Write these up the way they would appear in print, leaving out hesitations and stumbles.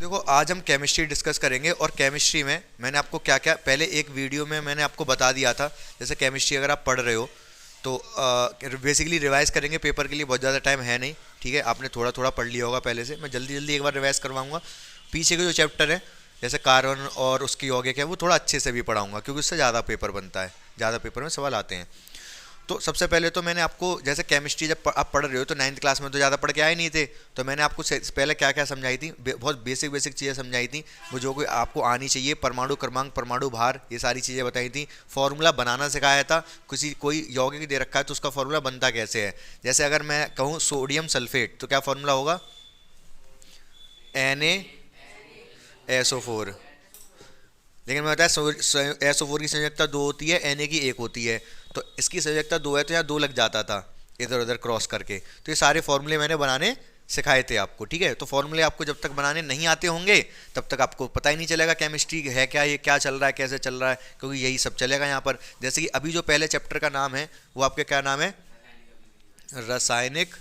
देखो आज हम केमिस्ट्री डिस्कस करेंगे और केमिस्ट्री में मैंने आपको क्या क्या पहले एक वीडियो में मैंने आपको बता दिया था। जैसे केमिस्ट्री अगर आप पढ़ रहे हो तो बेसिकली रिवाइज करेंगे, पेपर के लिए बहुत ज़्यादा टाइम है नहीं, ठीक है। आपने थोड़ा थोड़ा पढ़ लिया होगा पहले से, मैं जल्दी जल्दी एक बार रिवाइज करवाऊंगा। पीछे के जो चैप्टर है जैसे कार्बन और उसकी यौगिक है वो थोड़ा अच्छे से भी पढ़ाऊंगा, क्योंकि उससे ज़्यादा पेपर बनता है, ज़्यादा पेपर में सवाल आते हैं। तो सबसे पहले तो मैंने आपको जैसे केमिस्ट्री जब आप पढ़ रहे हो तो 9th क्लास में तो ज़्यादा पढ़ के आए नहीं थे, तो मैंने आपको पहले क्या क्या समझाई थी, बहुत बेसिक बेसिक चीज़ें समझाई थी वो जो कोई आपको आनी चाहिए। परमाणु क्रमांक, परमाणु भार, ये सारी चीज़ें बताई थी। फॉर्मूला बनाना सिखाया था, कोई यौगिक दे रखा है तो उसका फॉर्मूला बनता कैसे है। जैसे अगर मैं कहूँ सोडियम सल्फेट तो क्या फॉर्मूला होगा, NaSO4। लेकिन मैं बताया SO4 की संयोजकता 2 होती है, Na की 1 होती है, तो इसकी संयोजकता 2 है तो यहाँ 2 लग जाता था इधर उधर क्रॉस करके। तो ये सारे फॉर्मूले मैंने बनाने सिखाए थे आपको, ठीक है। तो फॉर्मूले आपको जब तक बनाने नहीं आते होंगे तब तक आपको पता ही नहीं चलेगा केमिस्ट्री है क्या, ये क्या चल रहा है, कैसे चल रहा है, क्योंकि यही सब चलेगा यहाँ पर। जैसे कि अभी जो पहले चैप्टर का नाम है वो आपके क्या नाम है, रासायनिक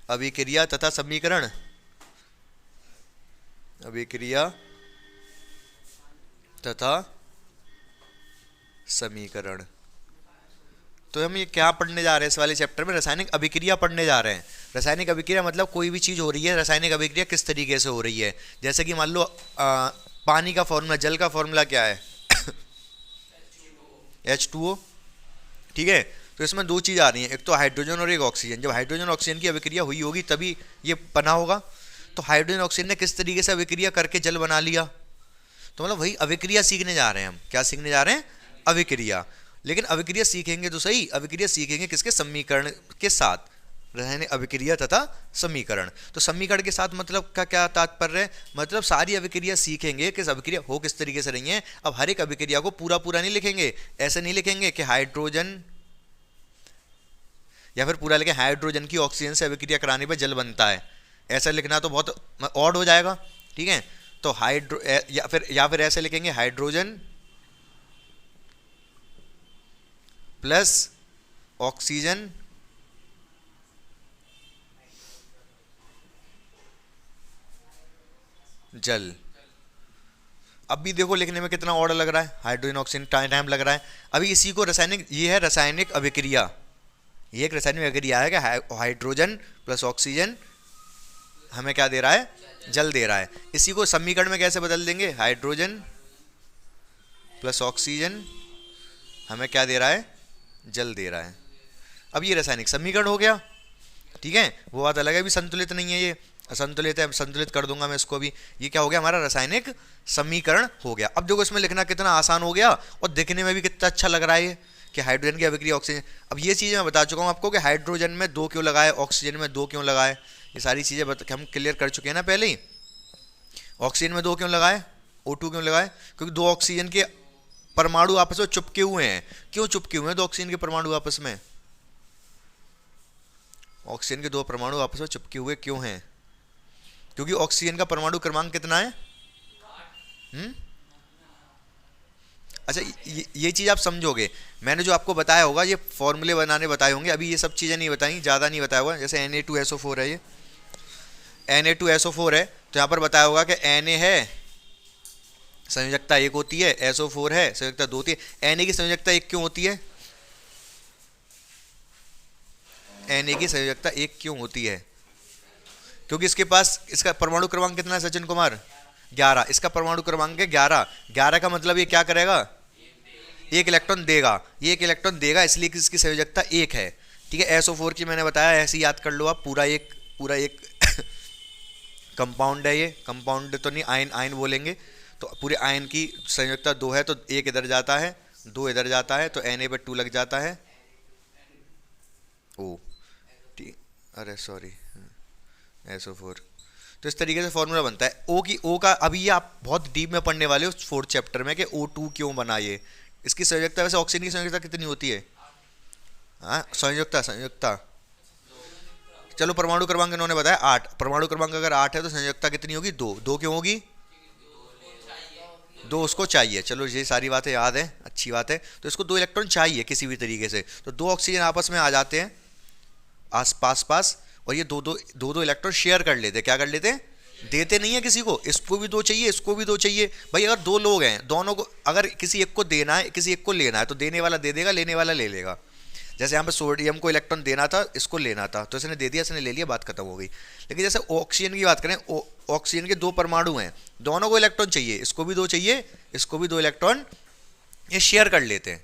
अभिक्रिया तथा समीकरण। अभिक्रिया तथा समीकरण। तो हम ये क्या पढ़ने जा रहे हैं इस वाले चैप्टर में, रासायनिक अभिक्रिया पढ़ने जा रहे हैं। रासायनिक अभिक्रिया मतलब कोई भी चीज़ हो रही है, रासायनिक अभिक्रिया किस तरीके से हो रही है। जैसे कि मान लो पानी का फॉर्मूला, जल का फॉर्मूला क्या है H2O, ठीक है। तो इसमें दो चीज़ आ रही हैं, एक तो हाइड्रोजन और एक ऑक्सीजन। जब हाइड्रोजन ऑक्सीजन की अभिक्रिया हुई होगी तभी ये बना होगा। तो हाइड्रोजन ऑक्सीजन ने किस तरीके से अभिक्रिया करके जल बना लिया, तो मतलब वही अभिक्रिया सीखने जा रहे हैं हम। क्या सीखने जा रहे हैं, अभिक्रिया। लेकिन अभिक्रिया सीखेंगे तो सही, अभिक्रिया सीखेंगे किसके, समीकरण के साथ, रासायनिक अभिक्रिया तथा समीकरण। तो समीकरण के साथ मतलब का क्या तात्पर्य है, मतलब सारी अभिक्रिया सीखेंगे कि अभिक्रिया हो किस तरीके से रही है। अब हर एक अभिक्रिया को पूरा पूरा नहीं लिखेंगे, ऐसे नहीं लिखेंगे कि हाइड्रोजन, या फिर पूरा लिखें हाइड्रोजन की ऑक्सीजन से अभिक्रिया कराने पर जल बनता है। ऐसा लिखना तो बहुत ऑड हो जाएगा, ठीक है। तो या फिर ऐसे लिखेंगे हाइड्रोजन प्लस ऑक्सीजन जल। अब भी देखो लिखने में कितना ऑर्डर लग रहा है, हाइड्रोजन ऑक्सीजन टाइम लग रहा है। अभी इसी को रासायनिक, ये है रासायनिक अभिक्रिया, ये एक रासायनिक अभिक्रिया है कि हाइड्रोजन प्लस ऑक्सीजन हमें क्या दे रहा है, जल दे रहा है। इसी को समीकरण में कैसे बदल देंगे, हाइड्रोजन प्लस ऑक्सीजन हमें क्या दे रहा है, जल दे रहा है। अब ये रासायनिक समीकरण हो गया, ठीक है। वो बात अलग है, अभी संतुलित नहीं है, ये असंतुलित है, संतुलित कर दूंगा मैं इसको भी। ये क्या हो गया, हमारा रासायनिक समीकरण हो गया। अब देखो इसमें लिखना कितना आसान हो गया और दिखने में भी कितना अच्छा लग रहा है ये, कि हाइड्रोजन की अभिक्रिया ऑक्सीजन। अब ये चीज़ें मैं बता चुका हूँ आपको कि हाइड्रोजन में 2 क्यों लगाए, ऑक्सीजन में 2 क्यों लगाए, ये सारी चीज़ें हम क्लियर कर चुके हैं ना पहले ही। ऑक्सीजन में 2 क्यों लगाए, O2 क्यों लगाए, क्योंकि 2 ऑक्सीजन के परमाणु आपस में चिपके हुए हैं। क्यों चिपके हुए हैं 2 ऑक्सीजन के परमाणु आपस में, ऑक्सीजन के 2 परमाणु आपस में चिपके हुए क्यों हैं, क्योंकि ऑक्सीजन का परमाणु क्रमांक कितना है। अच्छा ये चीज़ आप समझोगे, मैंने जो आपको बताया होगा ये फॉर्मूले बनाने बताए होंगे, अभी ये सब चीज़ें नहीं बताई, ज़्यादा नहीं बताया होगा। जैसे Na2SO4 है, ये Na2SO4 है, तो यहाँ पर बताया होगा कि Na है संयोजकता 1 होती है, SO4 है संयोजकता 2 होती है। Na की संयोजकता 1 क्यों होती है, Na की संयोजकता 1 क्यों होती है, क्योंकि इसके पास, इसका परमाणु क्रमांक कितना है सचिन कुमार, 11। इसका परमाणु क्रमांक है 11। 11 का मतलब ये क्या करेगा, 1 इलेक्ट्रॉन देगा, ये 1 इलेक्ट्रॉन देगा, इसलिए इसकी संयोजकता 1 है, ठीक है। SO4 की मैंने बताया, ऐसे याद कर लो आप, पूरा एक कंपाउंड है ये, कंपाउंड तो नहीं, आयन बोलेंगे। तो पूरे आयन की संयोजकता 2 है, तो 1 इधर जाता है, 2 इधर जाता है, तो Na पर 2 लग जाता है, O, ठीक, अरे सॉरी, SO4। तो इस तरीके से फॉर्मूला बनता है O का। अभी ये आप बहुत डीप में पढ़ने वाले हो 4th चैप्टर में कि O2 क्यों बना ये। इसकी संयोजकता, वैसे ऑक्सीजन की संयोजकता कितनी होती है, हाँ संयोजकता चलो परमाणु क्रमांक इन्होंने बताया 8। परमाणु क्रमांक अगर 8 है तो संयोजकता कितनी होगी, 2 क्यों होगी, 2 उसको चाहिए। चलो ये सारी बातें याद है, अच्छी बात है। तो इसको 2 इलेक्ट्रॉन चाहिए किसी भी तरीके से, तो 2 ऑक्सीजन आपस में आ जाते हैं, पास और ये दो दो इलेक्ट्रॉन शेयर कर लेते, क्या कर लेते हैं, देते नहीं है किसी को, इसको भी दो चाहिए, इसको भी दो चाहिए। भाई अगर दो लोग हैं, दोनों को अगर किसी एक को देना है, किसी एक को लेना है, तो देने वाला दे देगा, लेने वाला ले लेगा। जैसे यहाँ पे सोडियम को इलेक्ट्रॉन देना था, इसको लेना था, तो इसने दे दिया, इसने ले लिया, बात खत्म हो गई। लेकिन जैसे ऑक्सीजन की बात करें, ऑक्सीजन के दो परमाणु हैं, दोनों को इलेक्ट्रॉन चाहिए, इसको भी दो चाहिए, इसको भी दो इलेक्ट्रॉन, ये शेयर कर लेते हैं।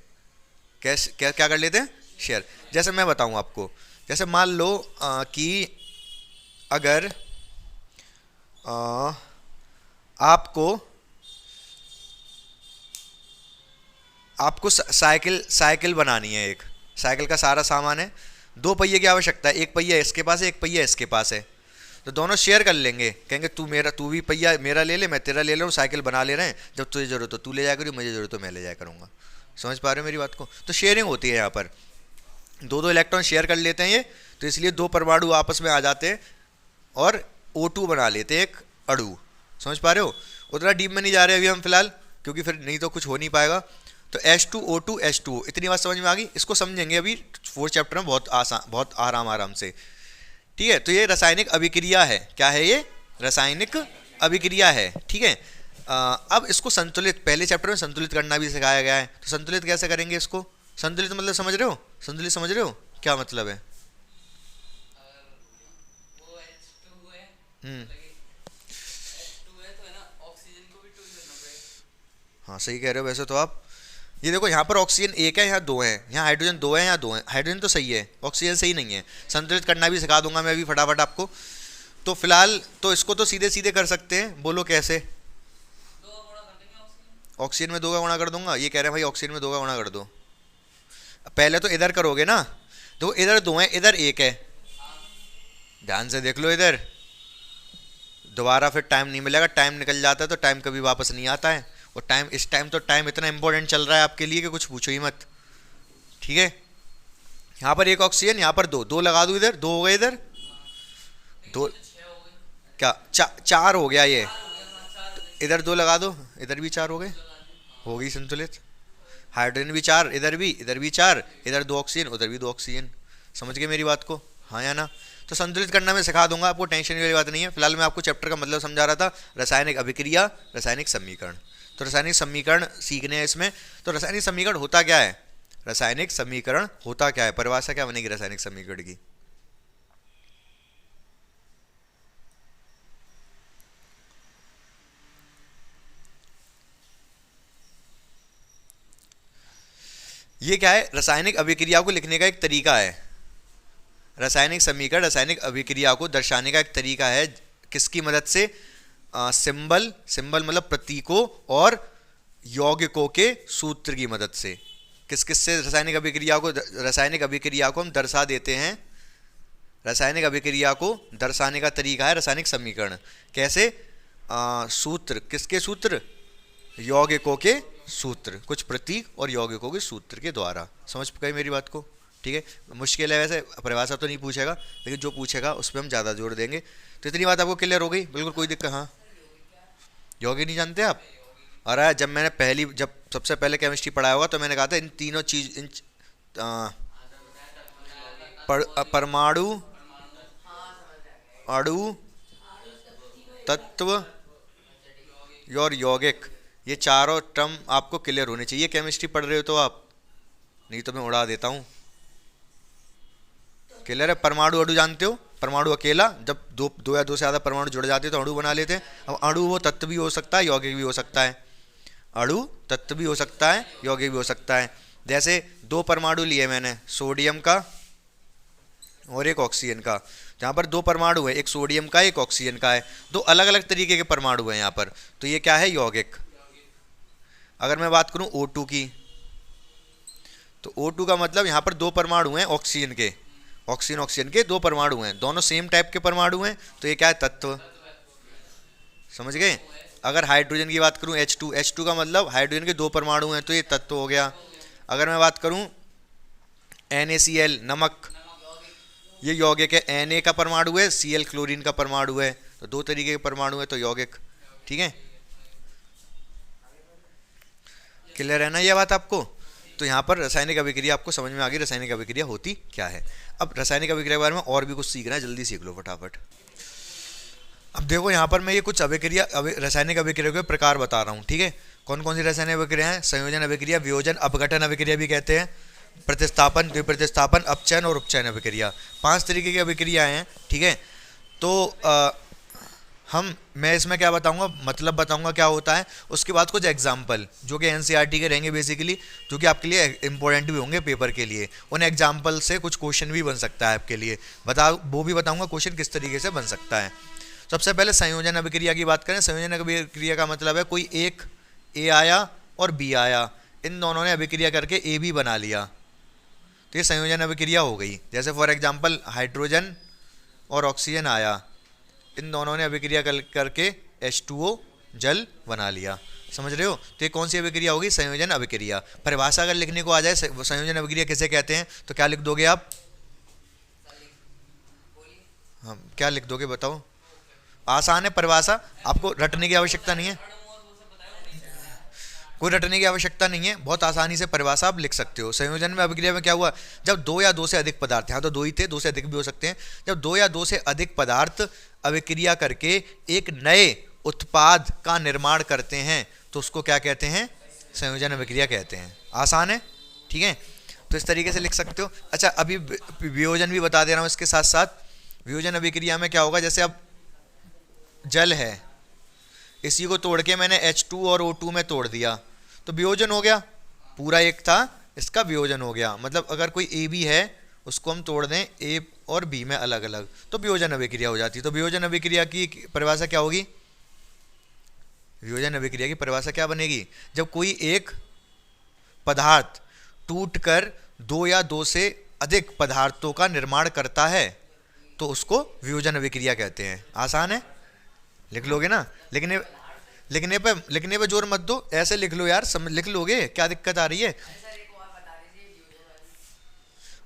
कैसे, क्या क्या कर लेते हैं, शेयर। जैसे मैं बताऊं आपको, जैसे मान लो कि अगर आपको साइकिल बनानी है, एक साइकिल का सारा सामान है, दो पहिए की आवश्यकता है, एक पहिया इसके पास है, एक पहिया इसके पास है, तो दोनों शेयर कर लेंगे, कहेंगे तू भी पहिया मेरा ले ले, मैं तेरा ले लूँ, साइकिल बना ले रहे हैं, जब तुझे जरूरत हो तू ले जाया करियो, मुझे जरूरत हो मैं ले जाया करूँगा। समझ पा रहे हो मेरी बात को? तो शेयरिंग होती है यहाँ पर, दो दो इलेक्ट्रॉन शेयर कर लेते हैं ये, तो इसलिए दो परमाणु आपस में आ जाते हैं और O2 बना लेते हैं, एक अणु। समझ पा रहे हो? उतना डीप में नहीं जा रहे अभी हम फिलहाल, क्योंकि फिर नहीं तो कुछ हो नहीं पाएगा। तो H2O2 H2O, इतनी बात समझ में आ गई? इसको समझेंगे अभी 4th चैप्टर में बहुत आसान, बहुत आराम से। ठीक है, तो ये रासायनिक अभिक्रिया है। क्या है ये? रासायनिक अभिक्रिया है। ठीक है, अब इसको संतुलित, पहले चैप्टर में संतुलित करना भी सिखाया गया है, तो संतुलित कैसे करेंगे इसको? संतुलित मतलब समझ रहे हो? संतुलित समझ रहे हो क्या मतलब है? हाँ सही कह रहे हो वैसे तो आप। ये देखो यहाँ पर ऑक्सीजन एक है, यहाँ दो है, यहाँ हाइड्रोजन दो है, यहाँ दो है, हाइड्रोजन तो सही है, ऑक्सीजन सही नहीं है। संतुलित करना भी सिखा दूंगा मैं अभी फटाफट आपको। तो फिलहाल तो इसको तो सीधे सीधे कर सकते हैं, बोलो कैसे? ऑक्सीजन में दो का गुणा कर दूंगा, ये कह रहे हैं भाई ऑक्सीजन में दो का गुणा कर दो। पहले तो इधर करोगे ना, तो इधर दो है, इधर एक है, ध्यान से देख लो इधर, दोबारा फिर टाइम नहीं मिलेगा, टाइम निकल जाता है तो टाइम कभी वापस नहीं आता है। और टाइम, इस टाइम तो टाइम इतना इंपॉर्टेंट चल रहा है आपके लिए कि कुछ पूछो ही मत। ठीक है, यहाँ पर एक ऑक्सीजन, यहाँ पर दो, दो लगा दूँ इधर, दो हो गए इधर, दो क्या चार हो गया ये, इधर दो लगा दो, इधर भी चार हो गए, हो गई संतुलित। हाइड्रोजन भी चार, इधर भी चार, इधर दो ऑक्सीजन, उधर भी दो ऑक्सीजन। समझ गए मेरी बात को? हाँ या ना? तो संतुलित करना मैं सिखा दूंगा आपको, टेंशन वाली बात नहीं है। फिलहाल मैं आपको चैप्टर का मतलब समझा रहा था, रासायनिक अभिक्रिया, रासायनिक समीकरण। तो रासायनिक समीकरण सीखने हैं इसमें। तो रासायनिक समीकरण होता क्या है? रासायनिक समीकरण होता क्या है? परिभाषा क्या बनेगी रासायनिक समीकरण की? ये क्या है? रासायनिक अभिक्रिया को लिखने का एक तरीका है। रासायनिक समीकरण, रासायनिक अभिक्रिया को दर्शाने का एक तरीका है, किसकी मदद से? सिंबल, सिंबल मतलब प्रतीकों और यौगिकों के सूत्र की मदद से। किस किस से रासायनिक अभिक्रिया को हम दर्शा देते हैं? रासायनिक अभिक्रिया को दर्शाने का तरीका है रासायनिक समीकरण। कैसे? सूत्र, किसके सूत्र? यौगिकों के सूत्र, कुछ प्रतीक और यौगिकों के सूत्र के द्वारा। समझ गए मेरी बात को? ठीक है, मुश्किल है वैसे, परिभाषा तो नहीं पूछेगा, लेकिन जो पूछेगा उस पर हम ज़्यादा जोर देंगे। तो इतनी बात आपको क्लियर हो गई? बिल्कुल कोई दिक्कत? हाँ, यौगिक नहीं जानते आप? अरे जब सबसे पहले केमिस्ट्री पढ़ाया होगा तो मैंने कहा था इन तीनों चीज, इन परमाणु, अणु, तत्व और यौगिक, ये चारों टर्म आपको क्लियर होने चाहिए। केमिस्ट्री पढ़ रहे हो तो आप, नहीं तो मैं उड़ा देता हूँ। क्लियर है? परमाणु अणु जानते हो? परमाणु अकेला, जब दो या दो से ज़्यादा परमाणु जुड़ जाते हैं तो अणु बना लेते हैं। अब अणु वो तत्व भी हो सकता है, यौगिक भी हो सकता है। अणु तत्व भी हो सकता है, यौगिक भी हो सकता है। जैसे दो परमाणु लिए मैंने, सोडियम का और एक ऑक्सीजन का। जहाँ पर दो परमाणु है, एक सोडियम का एक ऑक्सीजन का है, दो अलग अलग तरीके के परमाणु हैं यहाँ पर, तो ये क्या है? यौगिक। अगर मैं बात करूँ O2 की, तो O2 का मतलब यहाँ पर दो परमाणु हैं ऑक्सीजन के, ऑक्सीजन के दो परमाणु हैं, दोनों सेम टाइप के परमाणु हैं, तो ये क्या है? तत्व। समझ गए? अगर हाइड्रोजन की बात करूं H2 का मतलब हाइड्रोजन के दो परमाणु हैं, तो ये तत्व हो गया। अगर मैं बात करूं NaCl, नमक, ये यौगिक है। Na का परमाणु है, Cl क्लोरीन का परमाणु है, तो दो तरीके के परमाणु है, तो यौगिक। ठीक है, क्लियर है ना ये बात आपको? तो यहाँ पर रासायनिक अभिक्रिया आपको समझ में आ गई, रासायनिक अभिक्रिया होती क्या है। अब रासायनिक अभिक्रिया के बारे में और भी कुछ सीखना है, जल्दी सीख लो फटाफट। अब देखो यहाँ पर मैं ये कुछ रासायनिक अभिक्रिया के प्रकार बता रहा हूँ, ठीक है। कौन कौन सी रासायनिक अभिक्रिया है? संयोजन अभिक्रिया, वियोजन, अपघटन अभिक्रिया भी कहते हैं, प्रतिस्थापन, द्विप्रतिस्थापन, अपचयन और उपचयन अभिक्रिया। 5 तरीके की अभिक्रियाएं हैं, ठीक है। तो मैं इसमें क्या बताऊंगा, मतलब बताऊंगा क्या होता है, उसके बाद कुछ एग्जाम्पल जो कि एनसीईआरटी के रहेंगे बेसिकली, जो कि आपके लिए इंपॉर्टेंट भी होंगे पेपर के लिए। उन एग्जाम्पल से कुछ क्वेश्चन भी बन सकता है आपके लिए, वो भी बताऊंगा क्वेश्चन किस तरीके से बन सकता है। सबसे पहले संयोजन अभिक्रिया की बात करें। संयोजन अभिक्रिया का मतलब है कोई एक ए आया और बी आया, इन दोनों ने अभिक्रिया करके ए बी बना लिया, तो ये संयोजन अभिक्रिया हो गई। जैसे फॉर एग्जांपल हाइड्रोजन और ऑक्सीजन आया, इन दोनों ने अभिक्रिया करके H2O जल बना लिया, समझ रहे हो। तो ये कौन सी अभिक्रिया होगी? संयोजन अभिक्रिया। परिभाषा अगर लिखने को आ जाए संयोजन अभिक्रिया किसे कहते हैं, तो क्या लिख दोगे आप? हाँ, क्या लिख दोगे बताओ? आसान है परिभाषा, आपको रटने की आवश्यकता नहीं है, कोई रटने की आवश्यकता नहीं है, बहुत आसानी से परिभाषा आप लिख सकते हो। संयोजन में अभिक्रिया में क्या हुआ, जब 2 या 2 से अधिक पदार्थ, यहाँ तो 2 ही थे, 2 से अधिक भी हो सकते हैं, जब 2 या 2 से अधिक पदार्थ अभिक्रिया करके एक नए उत्पाद का निर्माण करते हैं, तो उसको क्या कहते हैं? संयोजन अभिक्रिया कहते हैं। आसान है, ठीक है, तो इस तरीके से लिख सकते हो। अच्छा, अभी वियोजन भी बता दे रहा हूँ इसके साथ साथ। वियोजन अभिक्रिया में क्या होगा, जैसे अब जल है, इसी को तोड़ के मैंने H2 और O2 में तोड़ दिया, तो वियोजन हो गया। पूरा एक था, इसका वियोजन हो गया। मतलब अगर कोई ए बी है, उसको हम तोड़ दें ए और बी में अलग अलग, तो वियोजन अभिक्रिया हो जाती है। तो वियोजन अभिक्रिया की परिभाषा क्या होगी? वियोजन अभिक्रिया की परिभाषा क्या बनेगी? जब कोई एक पदार्थ टूटकर 2 या 2 से अधिक पदार्थों का निर्माण करता है, तो उसको वियोजन अभिक्रिया कहते हैं। आसान है, लिख लोगे ना? लिखने पे जोर मत दो, ऐसे लिख लो यार, लिख लोगे, क्या दिक्कत आ रही है?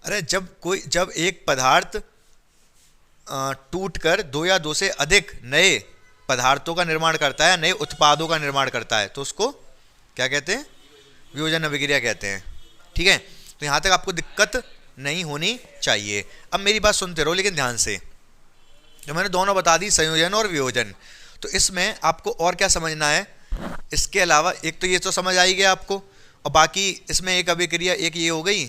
अरे जब एक पदार्थ टूटकर 2 या 2 से अधिक नए पदार्थों का निर्माण करता है, नए उत्पादों का निर्माण करता है, तो उसको क्या कहते हैं? वियोजन अभिक्रिया कहते हैं, ठीक है। तो यहाँ तक आपको दिक्कत नहीं होनी चाहिए। अब मेरी बात सुनते रहो लेकिन ध्यान से। जो मैंने दोनों बता दी, संयोजन और वियोजन, तो इसमें आपको और क्या समझना है इसके अलावा? एक तो ये तो समझ आई गया आपको, और बाकी इसमें एक अभिक्रिया, एक ये हो गई।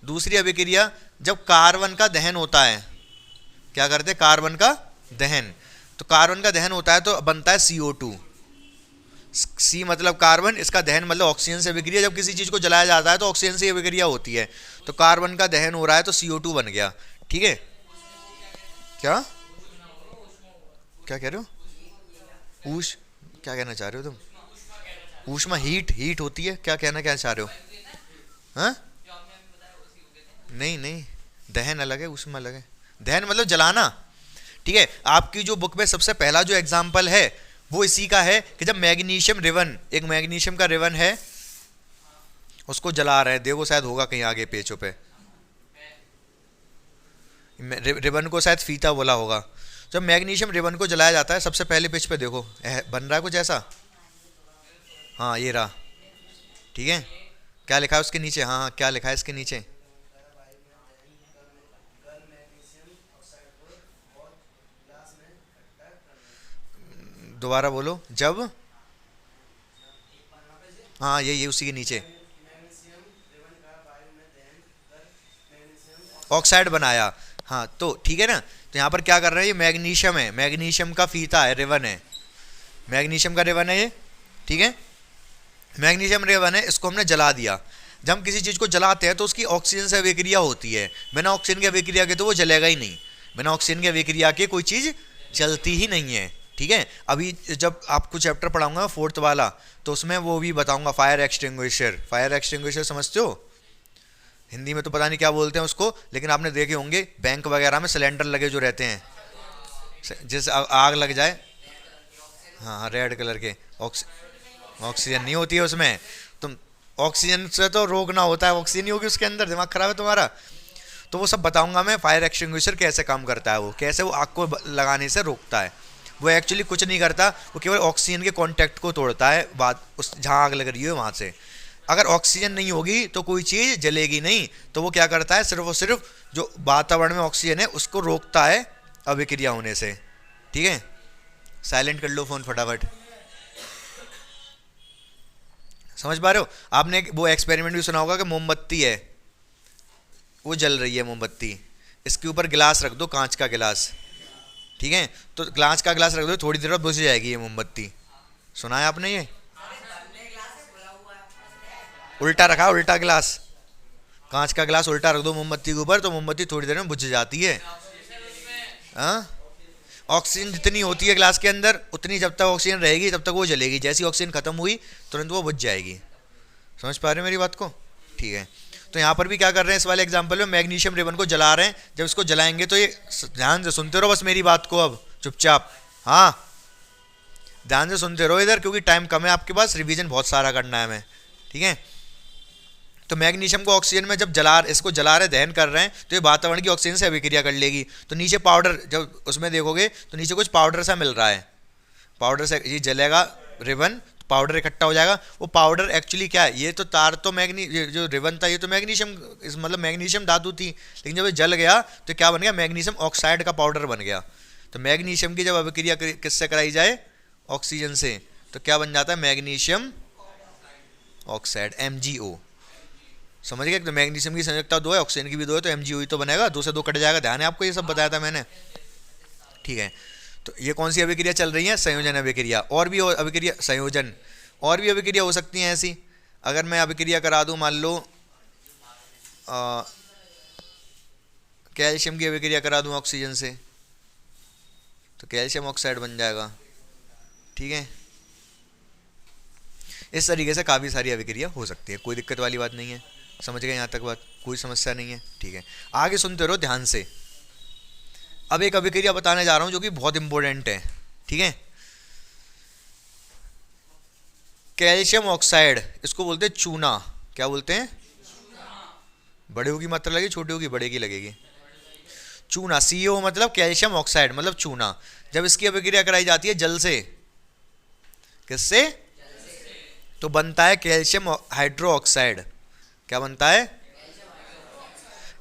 दूसरी अभिक्रिया, जब कार्बन का दहन होता है, क्या करते हैं? कार्बन का दहन। तो कार्बन का दहन होता है तो बनता है CO2। C मतलब कार्बन, इसका दहन मतलब ऑक्सीजन से अभिक्रिया। जब किसी चीज़ को जलाया जाता है तो ऑक्सीजन से अभिक्रिया होती है, तो कार्बन का दहन हो रहा है तो CO2 बन गया, ठीक है। क्या कह रहे हो? क्या कहना चाह रहे हो तुम? ऊष्मा, हीट होती है, क्या चाह रहे हो? हाँ, नहीं, दहन अलग है, ऊष्मा अलग है। दहन मतलब जलाना, ठीक है। आपकी जो बुक में सबसे पहला जो एग्जाम्पल है वो इसी का है कि जब मैग्नीशियम रिबन, एक मैग्नीशियम का रिबन है, उसको जला रहे हैं। देखो शायद होगा कहीं आगे पेजों पे, रिबन को शायद फीता बोला होगा। जब मैग्नीशियम रिबन को जलाया जाता है, सबसे पहले पेज पे देखो बन रहा है कुछ ऐसा। हाँ, ये रहा, ठीक है। क्या लिखा है उसके नीचे? हाँ, क्या लिखा है इसके नीचे? दोबारा बोलो। जब, हाँ, ये उसी के नीचे ऑक्साइड बनाया। हाँ, तो ठीक है ना। तो यहाँ पर क्या कर रहे हैं? ये मैग्नीशियम है, मैग्नीशियम का फीता है, रिबन है, मैग्नीशियम का रिबन है ये, ठीक है। मैग्नीशियम रिबन है, इसको हमने जला दिया। जब हम किसी चीज़ को जलाते हैं तो उसकी ऑक्सीजन से अभिक्रिया होती है। बिना ऑक्सीजन की अभिक्रिया के तो वो जलेगा ही नहीं। बिना ऑक्सीजन की अभिक्रिया के कोई चीज़ चलती ही नहीं है, ठीक है। अभी जब आपको चैप्टर पढ़ाऊंगा 4th वाला, तो उसमें वो भी बताऊंगा, फायर एक्सटिंग्विशर। फायर एक्सटिंग्विशर समझते हो? हिंदी में तो पता नहीं क्या बोलते हैं उसको, लेकिन आपने देखे होंगे बैंक वगैरह में सिलेंडर लगे जो रहते हैं, जिस आग लग जाए, हाँ, रेड कलर के, ऑक्सीजन नहीं होती है उसमें। तुम ऑक्सीजन से तो रोकना होता है, ऑक्सीजन नहीं होगी उसके अंदर, दिमाग खराब है तुम्हारा। तो वो सब बताऊंगा मैं, फायर एक्सटिंग्विशर कैसे काम करता है, वो कैसे वो आग को लगाने से रोकता है। वो एक्चुअली कुछ नहीं करता, वो केवल ऑक्सीजन के कांटेक्ट को तोड़ता है, बात उस जहाँ आग लग रही है वहाँ से। अगर ऑक्सीजन नहीं होगी तो कोई चीज़ जलेगी नहीं, तो वो क्या करता है, सिर्फ और सिर्फ जो वातावरण में ऑक्सीजन है उसको रोकता है अभिक्रिया होने से। ठीक है, साइलेंट कर लो फोन फटाफट। समझ पा रहे हो? आपने वो एक्सपेरिमेंट भी सुना होगा कि मोमबत्ती है, वो जल रही है मोमबत्ती, इसके ऊपर गिलास रख दो, कांच का गिलास, ठीक है, तो कांच का गिलास रख दो, थोड़ी देर बाद बुझ जाएगी ये मोमबत्ती। सुना है आपने ये? उल्टा रखा, उल्टा गिलास, कांच का गिलास उल्टा रख दो मोमबत्ती के ऊपर, तो मोमबत्ती थोड़ी देर में बुझ जाती है। हाँ, ऑक्सीजन जितनी होती है ग्लास के अंदर उतनी जब तक ऑक्सीजन रहेगी तब तक वो जलेगी, जैसी ऑक्सीजन खत्म हुई तुरंत वो बुझ जाएगी। समझ पा रहे हैं मेरी बात को? ठीक है, तो यहाँ पर भी क्या कर रहे हैं, इस वाले एग्जाम्पल में मैग्नीशियम रिबन को जला रहे हैं। जब इसको जलाएंगे तो ये, ध्यान से सुनते रहो बस मेरी बात को, अब चुपचाप, हाँ ध्यान से सुनते रहो इधर, क्योंकि टाइम कम है आपके पास, रिवीजन बहुत सारा करना है हमें। ठीक है, तो मैग्नीशियम को ऑक्सीजन में जब इसको जला रहे, दहन कर रहे हैं, तो ये वातावरण की ऑक्सीजन से अभिक्रिया कर लेगी। तो नीचे पाउडर, जब उसमें देखोगे तो नीचे कुछ पाउडर सा मिल रहा है, पाउडर से ये जलेगा रिबन, पाउडर इकट्ठा हो जाएगा। वो पाउडर एक्चुअली क्या है, ये तो तार तो जो रिबन था ये तो मैग्नीशियम, मतलब मैग्नीशियम धातु थी, लेकिन जब ये जल गया तो क्या बन गया, मैग्नीशियम ऑक्साइड का पाउडर बन गया। तो मैग्नीशियम की जब अभिक्रिया किससे कराई जाए, ऑक्सीजन से, तो क्या बन जाता है, मैग्नीशियम ऑक्साइड, MgO। समझ गए? तो मैग्नीशियम की संयोजकता 2 है, ऑक्सीजन की भी 2 है, तो MgO ही तो बनेगा, 2 से 2 कट जाएगा। ध्यान है आपको, ये सब बताया था मैंने। ठीक है, तो ये कौन सी अभिक्रिया चल रही है, संयोजन अभिक्रिया। और भी अभिक्रिया, संयोजन, और भी अभिक्रिया हो सकती हैं ऐसी। अगर मैं अभिक्रिया करा दूं, मान लो कैल्शियम की अभिक्रिया करा दूं ऑक्सीजन से, तो कैल्शियम ऑक्साइड बन जाएगा। ठीक है, इस तरीके से काफ़ी सारी अभिक्रिया हो सकती है, कोई दिक्कत वाली बात नहीं है। समझ गए यहाँ तक बात, कोई समस्या नहीं है। ठीक है, आगे सुनते रहो ध्यान से। अब एक अभिक्रिया बताने जा रहा हूँ जो कि बहुत इंपॉर्टेंट है। ठीक है, कैल्शियम ऑक्साइड, इसको बोलते हैं चूना। क्या बोलते हैं? बड़े की मात्रा लगेगी, छोटे की बड़े की लगेगी। चूना, CO मतलब कैल्शियम ऑक्साइड मतलब चूना। जब इसकी अभिक्रिया कराई जाती है जल से, किससे? तो बनता है कैल्शियम हाइड्रो ऑक्साइड। क्या बनता है?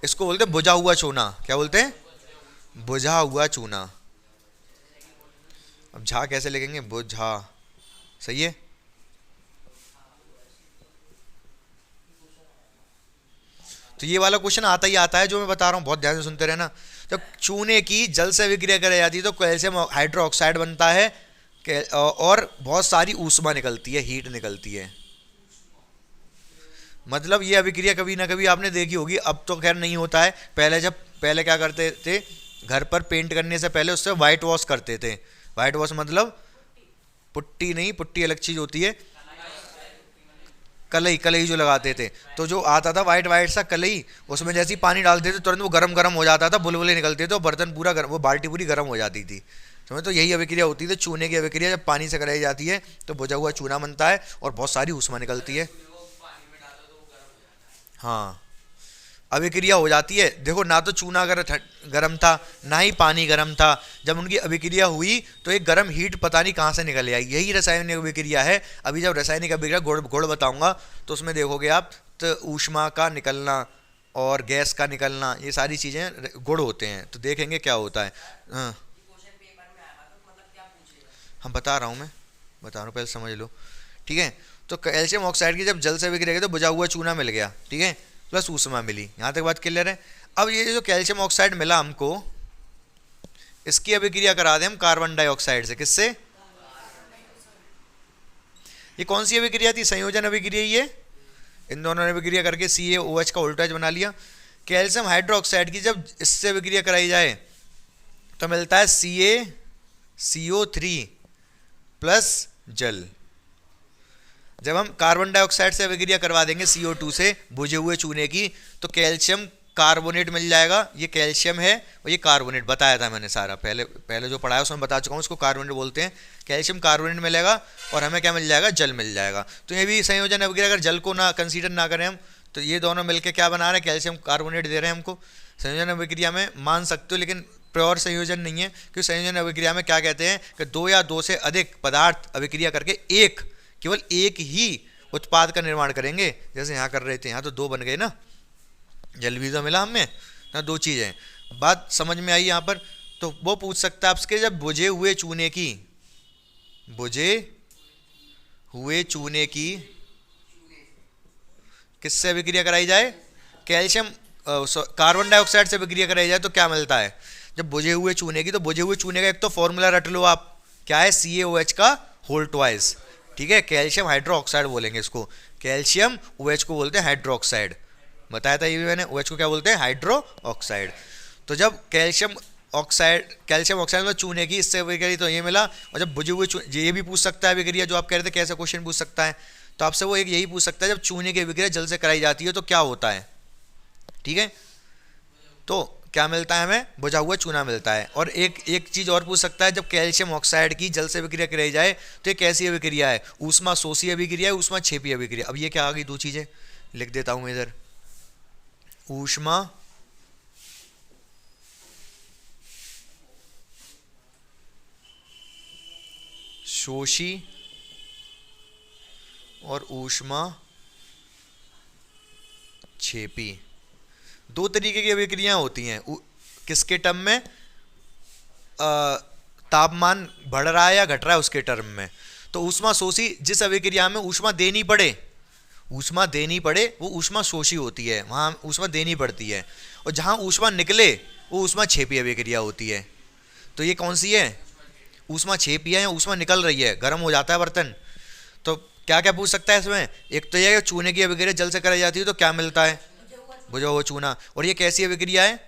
इसको बोलते हैं बुझा हुआ चूना। क्या बोलते हैं? बुझा हुआ चूना। अब झा कैसे लिखेंगे? बुझा। सही है। तो ये वाला क्वेश्चन आता ही आता है जो मैं बता रहा हूँ, बहुत ध्यान से सुनते रहना। जब चूने की जल से अभिक्रिया कराई जाती है तो कैल्शियम हाइड्रो ऑक्साइड बनता है और बहुत सारी ऊष्मा निकलती है, हीट निकलती है। मतलब ये अभिक्रिया कभी ना कभी आपने देखी होगी, अब तो खैर नहीं होता है। पहले क्या करते थे, घर पर पेंट करने से पहले उससे वाइट वॉश करते थे। वाइट वॉश मतलब पुट्टी नहीं, पुट्टी अलग चीज होती है, कलई, कलई जो लगाते थे। तो जो आता था वाइट वाइट सा कलई, उसमें जैसे ही पानी डालते थे तुरंत वो गरम गरम हो जाता था, बुलबुले निकलते थे और बर्तन पूरा वो बाल्टी पूरी गर्म हो जाती थी। समझ? तो यही अभिक्रिया होती थी, चूने की अभिक्रिया। जब पानी से कराई जाती है तो बुझा हुआ चूना बनता है और बहुत सारी ऊष्मा निकलती है। हाँ, अभिक्रिया हो जाती है। देखो, ना तो चूना अगर गर्म था ना ही पानी गर्म था, जब उनकी अभिक्रिया हुई तो एक गर्म हीट पता नहीं कहाँ से निकल आई। यही रासायनिक अभिक्रिया है। अभी जब रासायनिक अभिक्रिया गुण बताऊंगा तो उसमें देखोगे आप, तो ऊष्मा का निकलना और गैस का निकलना, ये सारी चीज़ें गुण होते हैं। तो देखेंगे क्या होता है। हाँ, हम बता रहा हूँ, मैं बता रहा हूँ, पहले समझ लो। ठीक है, तो कैल्शियम ऑक्साइड की जब जल से अभिक्रिया तो बुझा हुआ चूना मिल गया, ठीक है, प्लस ऊष्मा मिली। यहाँ तक बात क्लियर है। अब ये जो कैल्शियम ऑक्साइड मिला हमको, इसकी अभिक्रिया करा दें हम कार्बन डाइऑक्साइड से। किससे? ये कौन सी अभिक्रिया थी? संयोजन अभिक्रिया। ये इन दोनों ने अभिक्रिया करके CaOH का उल्टा बना लिया। कैल्शियम हाइड्रोक्साइड की जब इससे अभिक्रिया कराई जाए तो मिलता है CaCO3 प्लस जल। जब हम कार्बन डाइऑक्साइड से अभिक्रिया करवा देंगे CO2 से बुझे हुए चूने की, तो कैल्शियम कार्बोनेट मिल जाएगा। ये कैल्शियम है और ये कार्बोनेट, बताया था मैंने सारा, पहले जो पढ़ाया उसमें बता चुका हूँ। उसको कार्बोनेट बोलते हैं। कैल्शियम कार्बोनेट मिलेगा और हमें क्या मिल जाएगा? जल मिल जाएगा। तो ये भी संयोजन अभिक्रिया, अगर जल को ना कंसीडर ना करें हम, तो ये दोनों मिलकर क्या बना रहे हैं? कैल्शियम कार्बोनेट दे रहे हैं हमको। संयोजन अभिक्रिया में मान सकते हो, लेकिन प्योर संयोजन नहीं है, क्योंकि संयोजन अभिक्रिया में क्या कहते हैं कि 2 या 2 से अधिक पदार्थ अभिक्रिया करके केवल एक ही उत्पाद का निर्माण करेंगे, जैसे यहाँ कर रहे थे, यहाँ तो दो बन गए ना, जल भी तो मिला हमें ना, दो चीज़ें। बात समझ में आई यहाँ पर? तो वो पूछ सकता है आपसे, जब बुझे हुए चूने की, बुझे हुए चूने की किससे अभिक्रिया कराई जाए, कैल्शियम कार्बन डाइऑक्साइड से अभिक्रिया कराई जाए, तो क्या मिलता है जब बुझे हुए चूने की? तो बुझे हुए चूने का एक तो फॉर्मूला रट लो आप, क्या है, CaOH का होल ट्वाइस, ठीक है, कैल्शियम हाइड्रोक्साइड बोलेंगे इसको, कैल्शियम OH को बोलते हैं हाइड्रोक्साइड, बताया था ये भी मैंने, OH को क्या बोलते हैं, हाइड्रो ऑक्साइड। तो जब कैल्शियम ऑक्साइड में चूने की इससे अभिक्रिया, तो ये मिला। और जब बुझे हुए ये भी पूछ सकता है अभिक्रिया, जो आप कह रहे थे कैसे क्वेश्चन पूछ सकता है, तो आपसे वो एक यही पूछ सकता है, जब चूने की अभिक्रिया जल से कराई जाती है तो क्या होता है, ठीक है। तो क्या मिलता है हमें, बुझा हुआ चूना मिलता है। और एक चीज और पूछ सकता है, जब कैल्शियम ऑक्साइड की जल से अभिक्रिया कराई जाए तो ये कैसी अभिक्रिया है, ऊष्मा शोषी अभिक्रिया है, ऊष्मा छेपी अभिक्रिया। अब ये क्या आ गई, दो चीजें लिख देता हूं मैं इधर, ऊष्मा शोषी और ऊष्मा छेपी, दो तरीके की अभिक्रियाएं होती हैं। किसके टर्म में, तापमान बढ़ रहा है या घट रहा है उसके टर्म में। तो ऊष्मा शोषी, जिस अभिक्रिया में ऊष्मा देनी पड़े वो ऊष्मा शोषी होती है, वहां ऊष्मा देनी पड़ती है। और जहां ऊष्मा निकले वो ऊष्मा छेपी अभिक्रिया होती है। तो ये कौन सी है, ऊष्मा छेपी है या ऊष्मा निकल रही है, गर्म हो जाता है बर्तन। तो क्या क्या पूछ सकता है इसमें, एक तो यह चूने की अभिक्रिया जल से कराई जाती है तो क्या मिलता है, बुझा हुआ चूना। और ये कैसी अभिक्रिया है,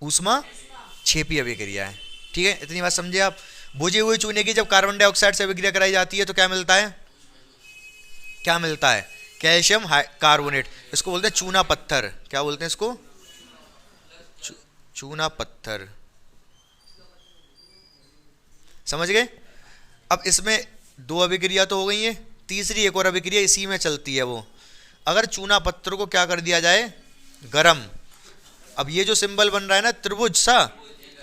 ऊष्मा छेपी अभिक्रिया है, ठीक है। इतनी बात समझे आप। बुझे हुए चूने की जब कार्बन डाइऑक्साइड से अभिक्रिया कराई जाती है तो क्या मिलता है, कैल्शियम कार्बोनेट, इसको बोलते हैं चूना पत्थर। क्या बोलते हैं इसको, चूना पत्थर, समझ गए। अब इसमें दो अभिक्रिया तो हो गई है, तीसरी एक और अभिक्रिया इसी में चलती है वो, अगर चूना पत्थर को क्या कर दिया जाए, गरम। अब ये जो सिंबल बन रहा है ना त्रिभुज सा,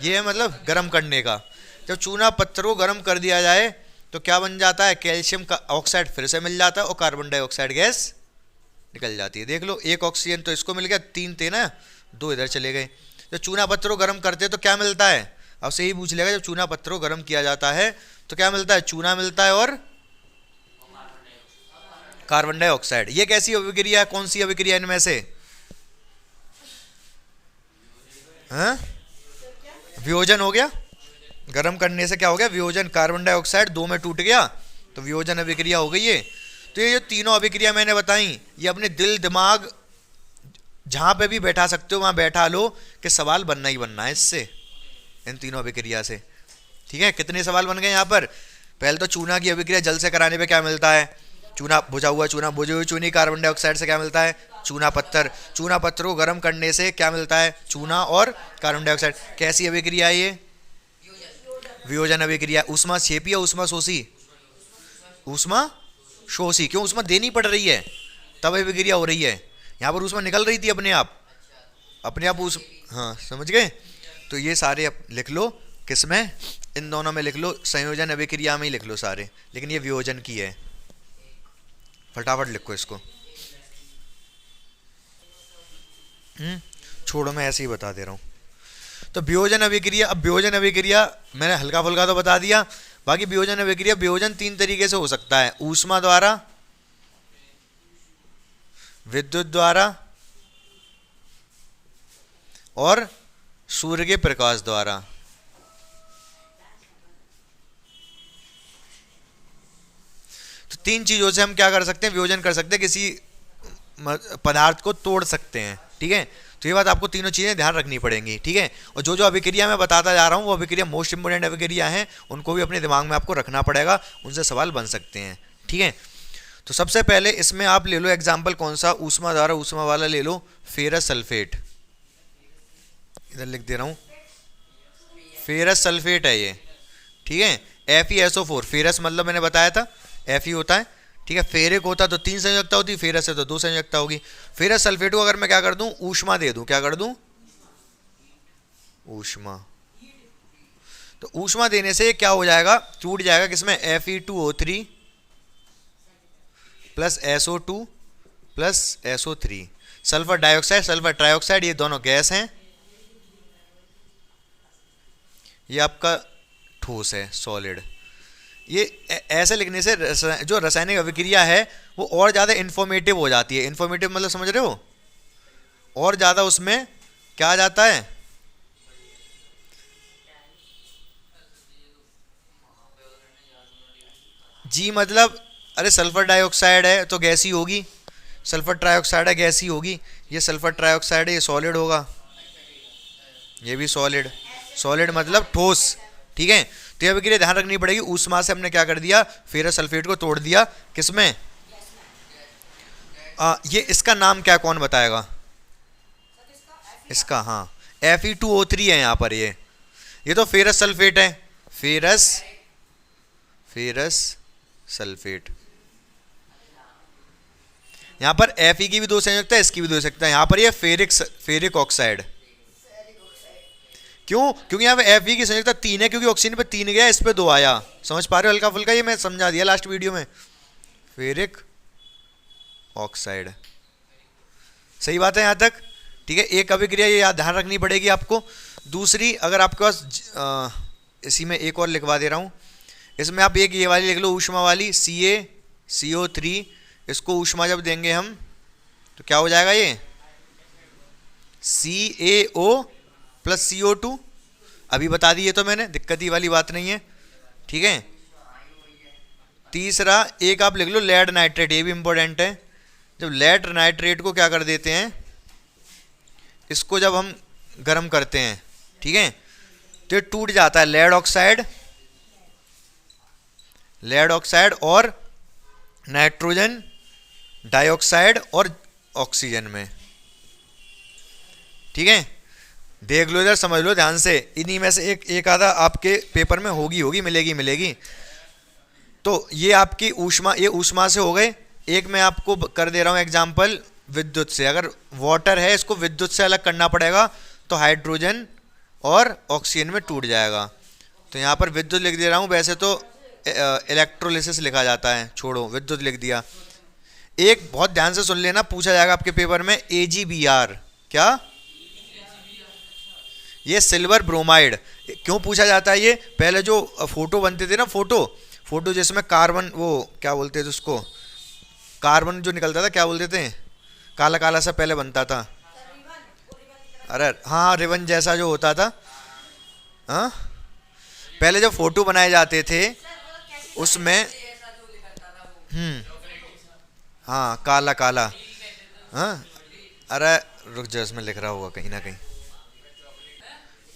ये है मतलब गरम करने का। जब चूना पत्थर को गरम कर दिया जाए तो क्या बन जाता है, कैल्शियम का ऑक्साइड फिर से मिल जाता है और कार्बन डाइऑक्साइड गैस निकल जाती है। देख लो, एक ऑक्सीजन तो इसको मिल गया, तीन थे ना, दो इधर चले गए। जब चूना पत्थर को गर्म करते हैं तो क्या मिलता है, अब से ही पूछ लेगा, जब चूना पत्थर को गर्म किया जाता है तो क्या मिलता है, चूना मिलता है और कार्बन डाइऑक्साइड। ये कैसी अभिक्रिया है, कौन सी अभिक्रिया इनमें से, हाँ, वियोजन हो गया। गर्म करने से क्या हो गया, वियोजन, कार्बन डाइऑक्साइड दो में टूट गया तो वियोजन अभिक्रिया हो गई है। तो ये जो तीनों अभिक्रिया मैंने बताई, ये अपने दिल दिमाग जहां पे भी बैठा सकते हो वहां बैठा लो कि सवाल बनना ही बनना है इससे, इन तीनों अभिक्रिया से, ठीक है। कितने सवाल बन गए यहाँ पर। पहले तो चूना की अभिक्रिया जल से कराने पे क्या मिलता है, चूना, बुझा हुआ चूना, बुझी हुई चूनी कार्बन डाइऑक्साइड से क्या मिलता है, चूना पत्थर। चूना पत्थर को गर्म करने से क्या मिलता है, चूना और कार्बन डाइऑक्साइड। कैसी अभिक्रिया है ये, वियोजन अभिक्रिया। ऊष्मा छेपी या ऊष्मा शोषी, ऊष्मा शोषी। क्यों, ऊष्मा देनी पड़ रही है तब अभिक्रिया हो रही है, यहाँ पर ऊष्मा निकल रही थी अपने आप हाँ, समझ गए। तो ये सारे लिख लो, किसमें, इन दोनों में लिख लो, संयोजन अभिक्रिया में ही लिख लो सारे, लेकिन ये वियोजन की है, फटाफट लिखो इसको। छोड़ो, मैं ऐसे ही बता दे रहा हूँ। तो वियोजन अभिक्रिया, अब वियोजन अभिक्रिया मैंने हल्का फुल्का तो बता दिया, बाकी वियोजन अभिक्रिया, वियोजन तीन तरीके से हो सकता है, ऊष्मा द्वारा, विद्युत द्वारा और सूर्य के प्रकाश द्वारा। तो तीन चीजों से हम क्या कर सकते हैं, वियोजन कर सकते हैं, किसी पदार्थ को तोड़ सकते हैं, ठीक है। तो ये बात आपको तीनों चीजें ध्यान रखनी पड़ेंगी, ठीक है। और जो जो अभिक्रिया मैं बताता जा रहा हूँ वो अभिक्रिया मोस्ट इंपोर्टेंट अभिक्रिया हैं, उनको भी अपने दिमाग में आपको रखना पड़ेगा, उनसे सवाल बन सकते हैं, ठीक है। तो सबसे पहले इसमें आप ले लो एग्जाम्पल, कौन सा, ऊष्मा द्वारा ऊष्मा वाला ले लो, फेरस सल्फेट, इधर लिख दे रहा हूँ, फेरस सल्फेट है ये, ठीक है। FeSO4, फेरस मतलब मैंने बताया था Fe होता है, ठीक है। फेरिक होता तो 3 संयोजकता होती, फेरस है तो 2 संयोजकता होगी। फेरस सल्फेट को अगर मैं क्या कर दूं, ऊष्मा दे दूं, क्या कर दूं, ऊष्मा। तो ऊष्मा देने से क्या हो जाएगा, टूट जाएगा किसमें, Fe2O3 plus SO2 plus SO3। Sulphur dioxide, sulphur trioxide, ये दोनों गैस हैं, ये आपका ठोस है, सॉलिड। ये ऐसे लिखने से जो रासायनिक अभिक्रिया है वो और ज़्यादा इंफॉर्मेटिव हो जाती है। इंफॉर्मेटिव मतलब समझ रहे हो, और ज़्यादा उसमें क्या आ जाता है, जी मतलब, अरे सल्फर डाइऑक्साइड है तो गैस ही होगी, सल्फर ट्राइऑक्साइड है गैस ही होगी, ये सल्फर ट्राइऑक्साइड है ये सॉलिड होगा, ये भी सॉलिड। सॉलिड मतलब ठोस, ठीक है। तो ये अभिक्रिया ध्यान रखनी पड़ेगी। ऊष्मा से हमने क्या कर दिया, फेरस सल्फेट को तोड़ दिया, किसमें, ये इसका नाम क्या, कौन बताएगा इसका, हाँ Fe2O3 है यहाँ पर, ये तो फेरस सल्फेट है, फेरस फेरस सल्फेट। यहाँ पर Fe की भी दो संयुक्ता है, इसकी भी दो संयुक्ता है, यहाँ पर ये फेरिक ऑक्साइड। क्यों, क्योंकि यहाँ पे Fe की संयुक्ता 3 है, क्योंकि ऑक्सीजन पे 3 गया, इस पे 2 आया। समझ पा रहे हो हल्का फुल्का, ये मैं समझा दिया लास्ट वीडियो में। फेरिक ऑक्साइड, सही बात है यहाँ तक, ठीक है। एक अभिक्रिया ये याद ध्यान रखनी पड़ेगी आपको। दूसरी, अगर आपके पास इसी में एक और लिखवा दे रहा हूँ, इसमें आप एक ये वाली लिख लो, ऊष्मा वाली, CaCO3, इसको ऊष्मा जब देंगे हम तो क्या हो जाएगा, ये CaO प्लस CO2, अभी बता दी, ये तो मैंने, दिक्कत ही वाली बात नहीं है, ठीक है। तीसरा एक आप लिख लो लेड नाइट्रेट, ये भी इंपॉर्टेंट है। जब लेड नाइट्रेट को क्या कर देते हैं, इसको जब हम गर्म करते हैं, ठीक है, तो ये टूट जाता है, लेड ऑक्साइड और नाइट्रोजन डाइऑक्साइड और ऑक्सीजन में, ठीक है। देख लो इधर, समझ लो ध्यान से, इन्हीं में से एक आधा आपके पेपर में होगी मिलेगी। तो ये आपकी ऊष्मा, ये ऊष्मा से हो गए। एक मैं आपको कर दे रहा हूँ एग्जांपल विद्युत से। अगर वाटर है, इसको विद्युत से अलग करना पड़ेगा, तो हाइड्रोजन और ऑक्सीजन में टूट जाएगा। तो यहाँ पर विद्युत लिख दे रहा हूँ, वैसे तो इलेक्ट्रोलिसिस लिखा जाता है, छोड़ो विद्युत लिख दिया। एक बहुत ध्यान से सुन लेना, पूछा जाएगा आपके पेपर में, AgBr, क्या, ये सिल्वर ब्रोमाइड। क्यों पूछा जाता है ये, पहले जो फोटो बनते थे ना, फोटो जिसमें कार्बन, वो क्या बोलते थे उसको, कार्बन जो निकलता था, क्या बोलते थे, काला काला सा पहले बनता था, अरे हाँ रिबन जैसा जो होता था, हाँ पहले जब फोटो बनाए जाते थे उसमें, हाँ काला काला, हाँ अरे रुक जाओ, इसमें लिख रहा होगा कहीं ना कहीं,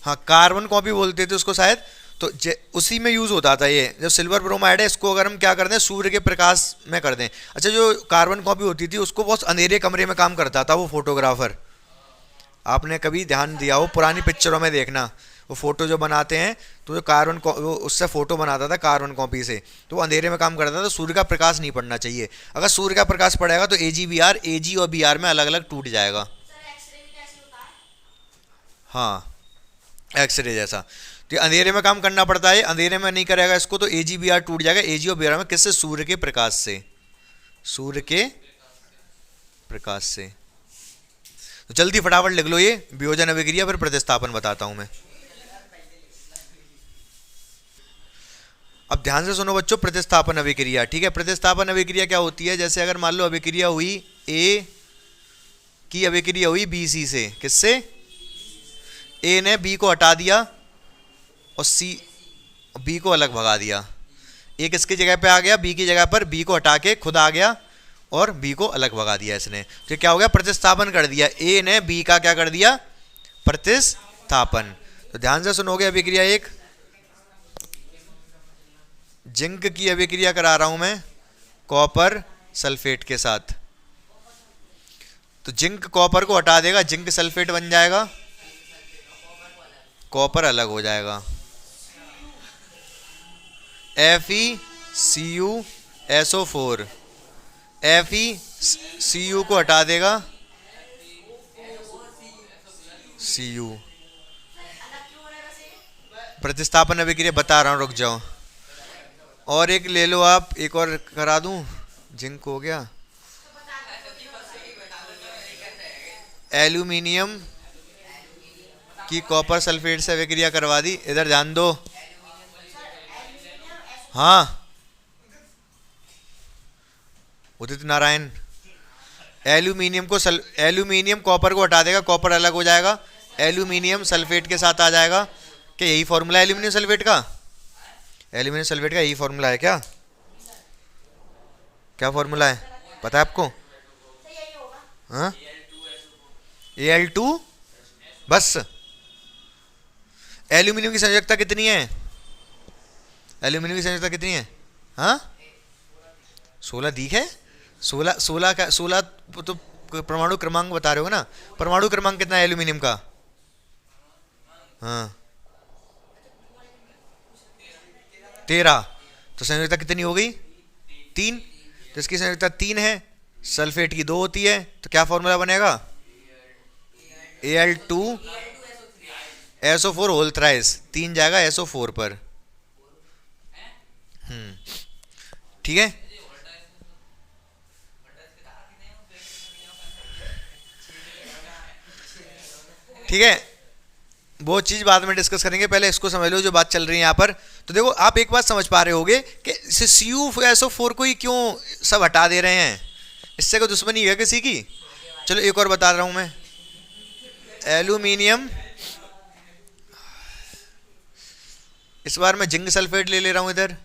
हाँ कार्बन कॉपी बोलते थे उसको शायद, तो उसी में यूज़ होता था ये। जो सिल्वर ब्रोमाइड है, इसको अगर हम क्या कर दें, सूर्य के प्रकाश में कर दें। अच्छा, जो कार्बन कॉपी होती थी उसको बहुत अंधेरे कमरे में काम करता था वो फोटोग्राफर, आपने कभी ध्यान दिया हो पुरानी पिक्चरों में देखना, वो फोटो जो बनाते हैं तो जो कार्बन वो उससे फोटो बनाता था कार्बन कॉपी से, तो वो अंधेरे में काम करता था, सूर्य का प्रकाश नहीं पड़ना चाहिए। अगर सूर्य का प्रकाश पड़ेगा तो AgBr, Ag और Br में अलग अलग टूट जाएगा। हाँ एक्सरे जैसा, तो अंधेरे में काम करना पड़ता है, अंधेरे में नहीं करेगा इसको तो AgBr टूट जाएगा। Ag और Br में किससे, सूर्य के प्रकाश से, सूर्य के प्रकाश से। तो जल्दी फटाफट लिख लो ये वियोजन अभिक्रिया, फिर प्रतिस्थापन बताता हूं मैं। अब ध्यान से सुनो बच्चों, प्रतिस्थापन अभिक्रिया, ठीक है। प्रतिस्थापन अभिक्रिया क्या होती है, जैसे अगर मान लो अभिक्रिया हुई A की अभिक्रिया हुई BC से, किससे, A ने B को हटा दिया और B को अलग भगा दिया। A किसकी जगह पे आ गया, B की जगह पर, B को हटा के खुद आ गया और B को अलग भगा दिया इसने। तो क्या हो गया, प्रतिस्थापन कर दिया, A ने B का क्या कर दिया, प्रतिस्थापन। तो ध्यान से सुनोगे अभिक्रिया एक, जिंक की अभिक्रिया करा रहा हूं मैं कॉपर सल्फेट के साथ। तो जिंक कॉपर को हटा देगा, जिंक सल्फेट बन जाएगा, कॉपर अलग हो जाएगा, FeCuSO4, FeCu को हटा देगा, Cu। प्रतिस्थापन अभिक्रिया बता रहा हूं, रुक जाओ, और एक ले लो आप, एक और करा दूं, जिंक हो गया, एल्यूमिनियम की कॉपर सल्फेट से अभिक्रिया करवा दी, इधर ध्यान दो। हाँ उदित नारायण, एल्यूमिनियम कॉपर को हटा देगा, कॉपर अलग हो जाएगा, एल्यूमिनियम सल्फेट के साथ आ जाएगा। क्या यही फॉर्मूला है एल्यूमिनियम सल्फेट का? एल्यूमिनियम सल्फेट का यही फॉर्मूला है क्या? क्या फॉर्मूला है पता है आपको? हाँ Al2 बस। एल्यूमिनियम की संयोजकता कितनी है? एल्यूमिनियम की संयोजकता कितनी है? हाँ 16 दी है। 16 का 16 तो परमाणु क्रमांक बता रहे हो ना, परमाणु क्रमांक कितना है एल्यूमिनियम का? हाँ 13। तो संयोजकता कितनी हो गई? 3। तो इसकी संयोजकता 3 है, सल्फेट की 2 होती है, तो क्या फॉर्मूला बनेगा? Al2SO4 होल थ्राइस, 3 जाएगा SO4 पर। ठीक है। ठीक है, वो चीज बाद में डिस्कस करेंगे, पहले इसको समझ लो जो बात चल रही है यहाँ पर। तो देखो आप एक बात समझ पा रहे होगे कि CuSO4 को ही क्यों सब हटा दे रहे हैं, इससे कोई दुश्मनी है किसी की? चलो एक और बता रहा हूं मैं। एल्यूमिनियम, इस बार मैं जिंक सल्फेट ले ले रहा हूं इधर,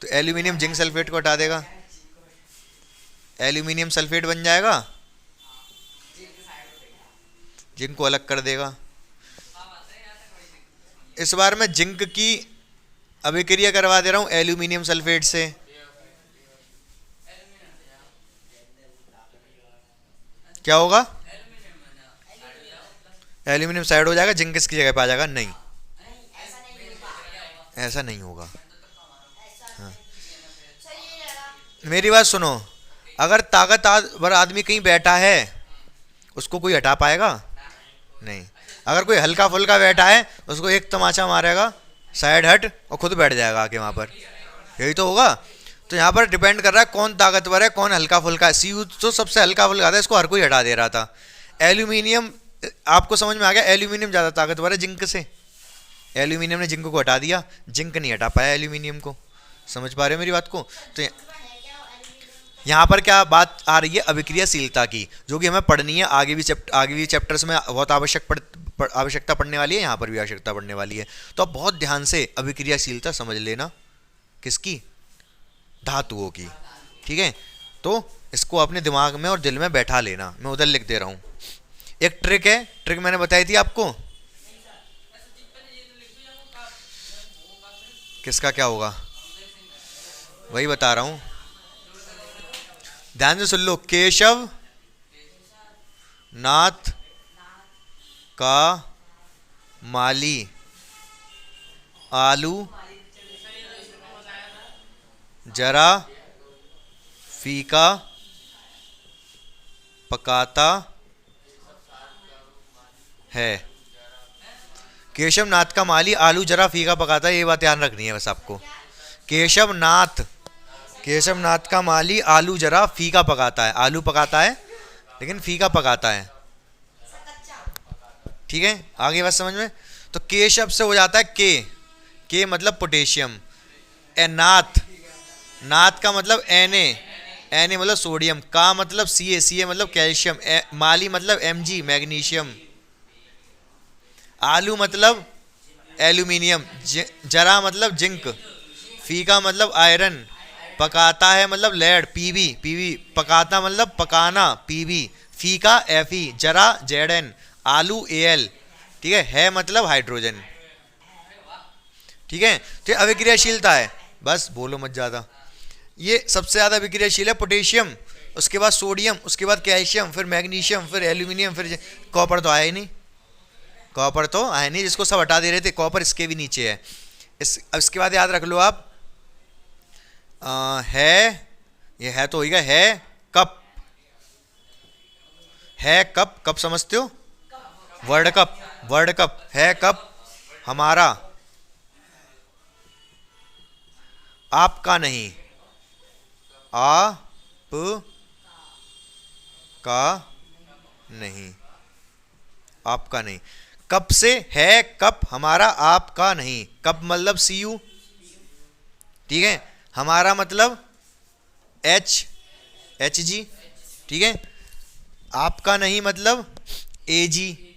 तो एल्यूमिनियम जिंक सल्फेट को हटा देगा, एल्यूमिनियम सल्फेट बन जाएगा, जिंक को अलग कर देगा। इस बार मैं जिंक की अभिक्रिया करवा दे रहा हूं एल्यूमिनियम सल्फेट से, क्या होगा? एल्यूमिनियम साइड हो जाएगा, जिंक किसकी जगह पे आ जाएगा? नहीं, ऐसा नहीं होगा। हाँ। मेरी बात सुनो, अगर ताकतवर आदमी कहीं बैठा है उसको कोई हटा पाएगा? नहीं। अगर कोई हल्का फुल्का बैठा है उसको एक तमाचा मारेगा, साइड हट, और खुद बैठ जाएगा आके वहां पर, यही तो होगा। तो यहाँ पर डिपेंड कर रहा है कौन ताकतवर है कौन हल्का फुल्का है। Cu तो सबसे हल्का फुल्का था, इसको हर कोई हटा दे रहा था। एल्यूमिनियम, आपको समझ में आ गया, एल्यूमिनियम ज़्यादा ताकतवर है जिंक से, एल्यूमिनियम ने जिंक को हटा दिया, जिंक नहीं हटा पाया एल्यूमिनियम को। समझ पा रहे हो मेरी बात को? तो यहाँ पर क्या बात आ रही है? अभिक्रियाशीलता की, जो कि हमें पढ़नी है, आगे भी चैप्टर्स में बहुत आवश्यकता पड़ने वाली है, यहाँ पर भी आवश्यकता पड़ने वाली है। तो आप बहुत ध्यान से अभिक्रियाशीलता समझ लेना, किसकी? धातुओं की। ठीक है, तो इसको अपने दिमाग में और दिल में बैठा लेना, मैं उधर लिख दे रहा हूँ। एक ट्रिक है, ट्रिक मैंने बताई थी आपको, किसका क्या होगा वही बता रहा हूं, ध्यान से सुन लो। केशव नाथ का माली आलू जरा फीका पकाता है। केशव नाथ का माली आलू जरा फीका पकाता है, ये बात ध्यान रखनी है बस आपको। केशव नाथ का माली आलू जरा फीका पकाता है, आलू पकाता है लेकिन फीका पकाता है। ठीक है, आगे बात समझ में? तो केशव से हो जाता है के मतलब पोटेशियम, नाथ का मतलब Na मतलब सोडियम, का मतलब Ca मतलब कैल्शियम, माली मतलब Mg मैग्नीशियम, आलू मतलब एल्यूमिनियम, जरा मतलब जिंक, फीका मतलब आयरन, पकाता है मतलब लेड Pb, पकाता मतलब पकाना Pb, फीका Fe, जरा Zn, आलू Al। ठीक है मतलब हाइड्रोजन। ठीक है, तो अभिक्रियाशीलता है, बस बोलो मत ज़्यादा। ये सबसे ज़्यादा अभिक्रियाशील है पोटेशियम, उसके बाद सोडियम, उसके बाद कैल्शियम, फिर मैग्नीशियम, फिर एल्यूमिनियम, फिर कॉपर तो आया ही नहीं, जिसको सब हटा दे रहे थे। कॉपर इसके भी नीचे है। इसके बाद याद रख लो आप, ये है तो होगा, है कप समझते हो? वर्ल्ड कप है, कप हमारा, आपका नहीं, आप का नहीं, आपका नहीं। कप से है कप हमारा, आपका नहीं। कप मतलब सी यू, ठीक है। हमारा मतलब एच, एच जी, ठीक है। आपका नहीं मतलब ए जी,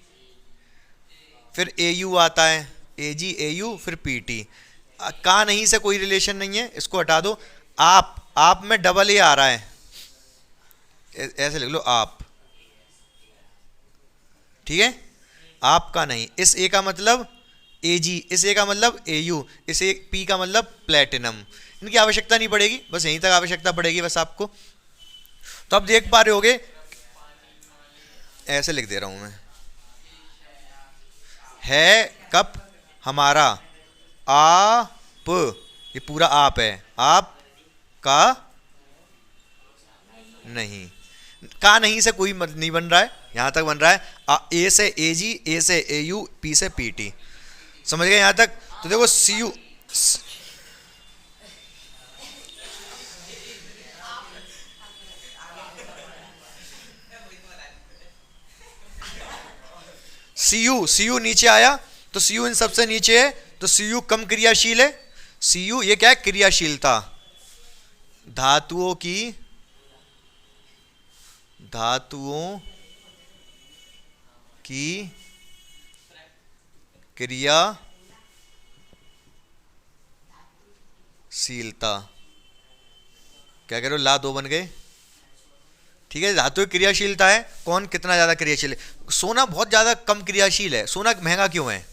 फिर ए यू आता है, ए जी ए यू, फिर पी टी। का नहीं से कोई रिलेशन नहीं है, इसको हटा दो। आप में डबल ए आ रहा है, ऐसे लिख लो आप, ठीक है। आपका नहीं। इस ए का मतलब ए जी, इस ए का मतलब ए यू, इस ए पी का मतलब प्लेटिनम। इनकी आवश्यकता नहीं पड़ेगी, बस यहीं तक आवश्यकता पड़ेगी बस आपको। तो अब देख पा रहे होगे, ऐसे लिख दे रहा हूं मैं, है कप हमारा, आप, ये पूरा आप है, आप का नहीं। का नहीं से कोई नहीं बन रहा है, यहां तक बन रहा है ए से ए जी, ए से ए यू, पी से पी टी। समझ गए यहां तक? तो देखो सी यू, सी यू नीचे आया, तो सी यू इन सबसे नीचे है, तो सी यू कम क्रियाशील है। सी यू ये क्या है? क्रियाशीलता। धातुओं की, धातुओं की क्रियाशीलता। क्या कह रहे हो? ला दो बन गए, ठीक है। धातु की क्रियाशीलता है, कौन कितना ज्यादा क्रियाशील है? सोना बहुत ज्यादा कम क्रियाशील है। सोना महंगा क्यों है?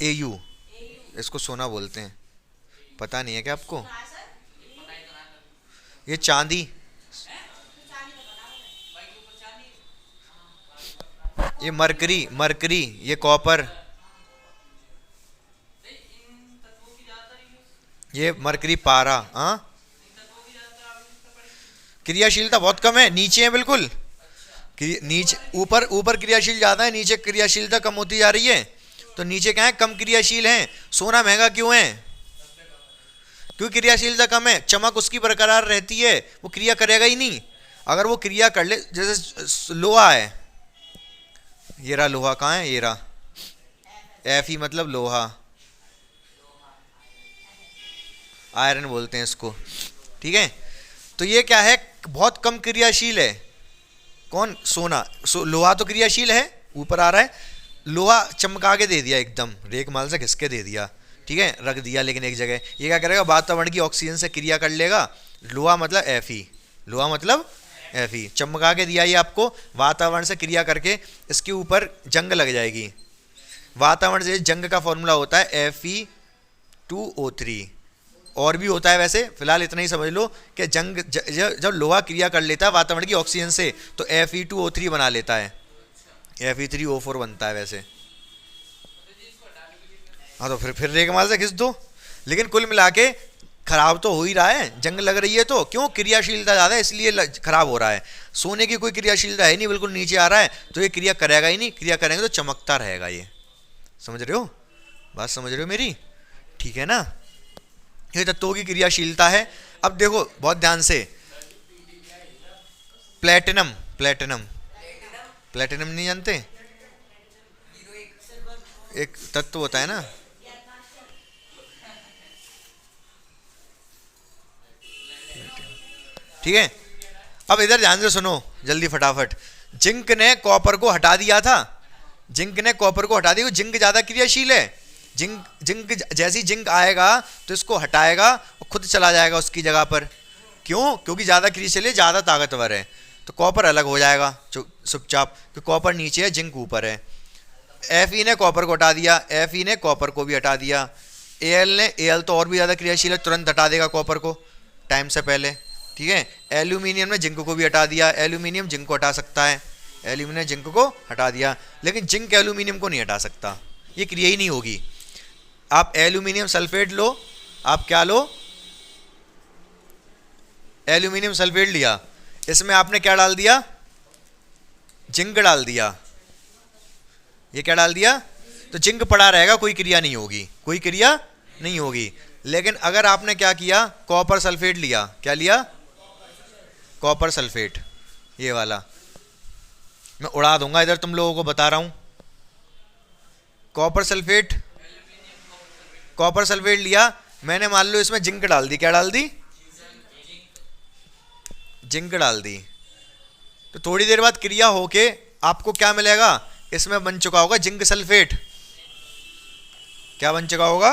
ए यू, इसको सोना बोलते हैं, पता नहीं है क्या आपको? ये चांदी, ये मरकरी, मरकरी, ये कॉपर, ये मरकरी पारा। हाँ, क्रियाशीलता बहुत कम है, नीचे है बिल्कुल। नीचे, ऊपर ऊपर क्रियाशील ज्यादा है, नीचे क्रियाशीलता कम होती जा रही है। तो नीचे क्या है? कम क्रियाशील है। सोना महंगा क्यों है? क्योंकि क्रियाशीलता कम है, चमक उसकी बरकरार रहती है, वो क्रिया करेगा ही नहीं। अगर वो क्रिया कर ले, जैसे लोहा है, ये रहा लोहा, कहाँ है? ये रहा, एफ ई मतलब लोहा, आयरन बोलते हैं इसको, ठीक है। तो ये क्या है? बहुत कम क्रियाशील है। कौन? सोना। लोहा तो क्रियाशील है, ऊपर आ रहा है। लोहा चमका के दे दिया, एकदम रेगमाल से घिस के दे दिया, ठीक है, रख दिया लेकिन एक जगह। ये क्या करेगा? वातावरण की ऑक्सीजन से क्रिया कर लेगा। लोहा मतलब एफ ई, लोहा मतलब एफ ई, चमका के दिया ये आपको, वातावरण से क्रिया करके इसके ऊपर जंग लग जाएगी। वातावरण से जंग का फॉर्मूला होता है Fe2O3। और भी होता है वैसे, फिलहाल इतना ही समझ लो कि जंग जब लोहा क्रिया कर लेता है वातावरण की ऑक्सीजन से, तो Fe2O3 बना लेता है, Fe3O4 बनता है वैसे। हाँ, तो फिर रेगमाल से घिस दो। लेकिन कुल मिला के खराब तो हो ही रहा है, जंग लग रही है, तो क्यों? क्रियाशीलता ज़्यादा है, इसलिए खराब हो रहा है। सोने की कोई क्रियाशीलता है नहीं, बिल्कुल नीचे आ रहा है, तो ये क्रिया करेगा ही नहीं। क्रिया करेंगे तो चमकता रहेगा ये। समझ रहे हो? बात समझ रहे हो मेरी? ठीक है ना? ये तत्वों की क्रियाशीलता है। अब देखो बहुत ध्यान से, प्लेटिनम, प्लेटिनम, प्लेटिनम नहीं जानते? एक तत्व होता है ना, ठीक है। अब इधर ध्यान से सुनो जल्दी फटाफट। जिंक ने कॉपर को हटा दिया था, जिंक ने कॉपर को हटा दिया, जिंक ज्यादा क्रियाशील है। जिंक जिंक जैसी जिंक आएगा तो इसको हटाएगा और खुद चला जाएगा उसकी जगह पर। क्यों? क्योंकि ज्यादा क्रियाशील है, ज्यादा ताकतवर है। तो कॉपर अलग हो जाएगा चुपचाप, क्योंकि कॉपर नीचे है, जिंक ऊपर है। Fe ने कॉपर को हटा दिया, Fe ने कॉपर को भी हटा दिया। Al ने, Al तो और भी ज्यादा क्रियाशील है, तुरंत हटा देगा कॉपर को टाइम से पहले, ठीक है। एल्यूमिनियम ने जिंक को भी हटा दिया, एल्यूमिनियम जिंक को हटा सकता है, एल्यूमिनियम ने जिंक को हटा दिया, लेकिन जिंक एल्यूमिनियम को नहीं हटा सकता, ये क्रिया ही नहीं होगी। आप एल्यूमिनियम सल्फेट लो, आप क्या लो? एल्यूमिनियम सल्फेट लिया, इसमें आपने क्या डाल दिया? जिंक डाल दिया। ये क्या डाल दिया? तो जिंक पड़ा रहेगा, कोई क्रिया नहीं होगी, कोई क्रिया नहीं होगी। लेकिन अगर आपने क्या किया, कॉपर सल्फेट लिया, क्या लिया, कॉपर सल्फेट, ये वाला मैं उड़ा दूंगा इधर, तुम लोगों को बता रहा हूं। कॉपर सल्फेट, कॉपर सल्फेट लिया मैंने, मान लो इसमें जिंक डाल दी, क्या डाल दी, जिंक डाल दी, तो थोड़ी देर बाद क्रिया होके आपको क्या मिलेगा, इसमें बन चुका होगा जिंक सल्फेट। क्या बन चुका होगा,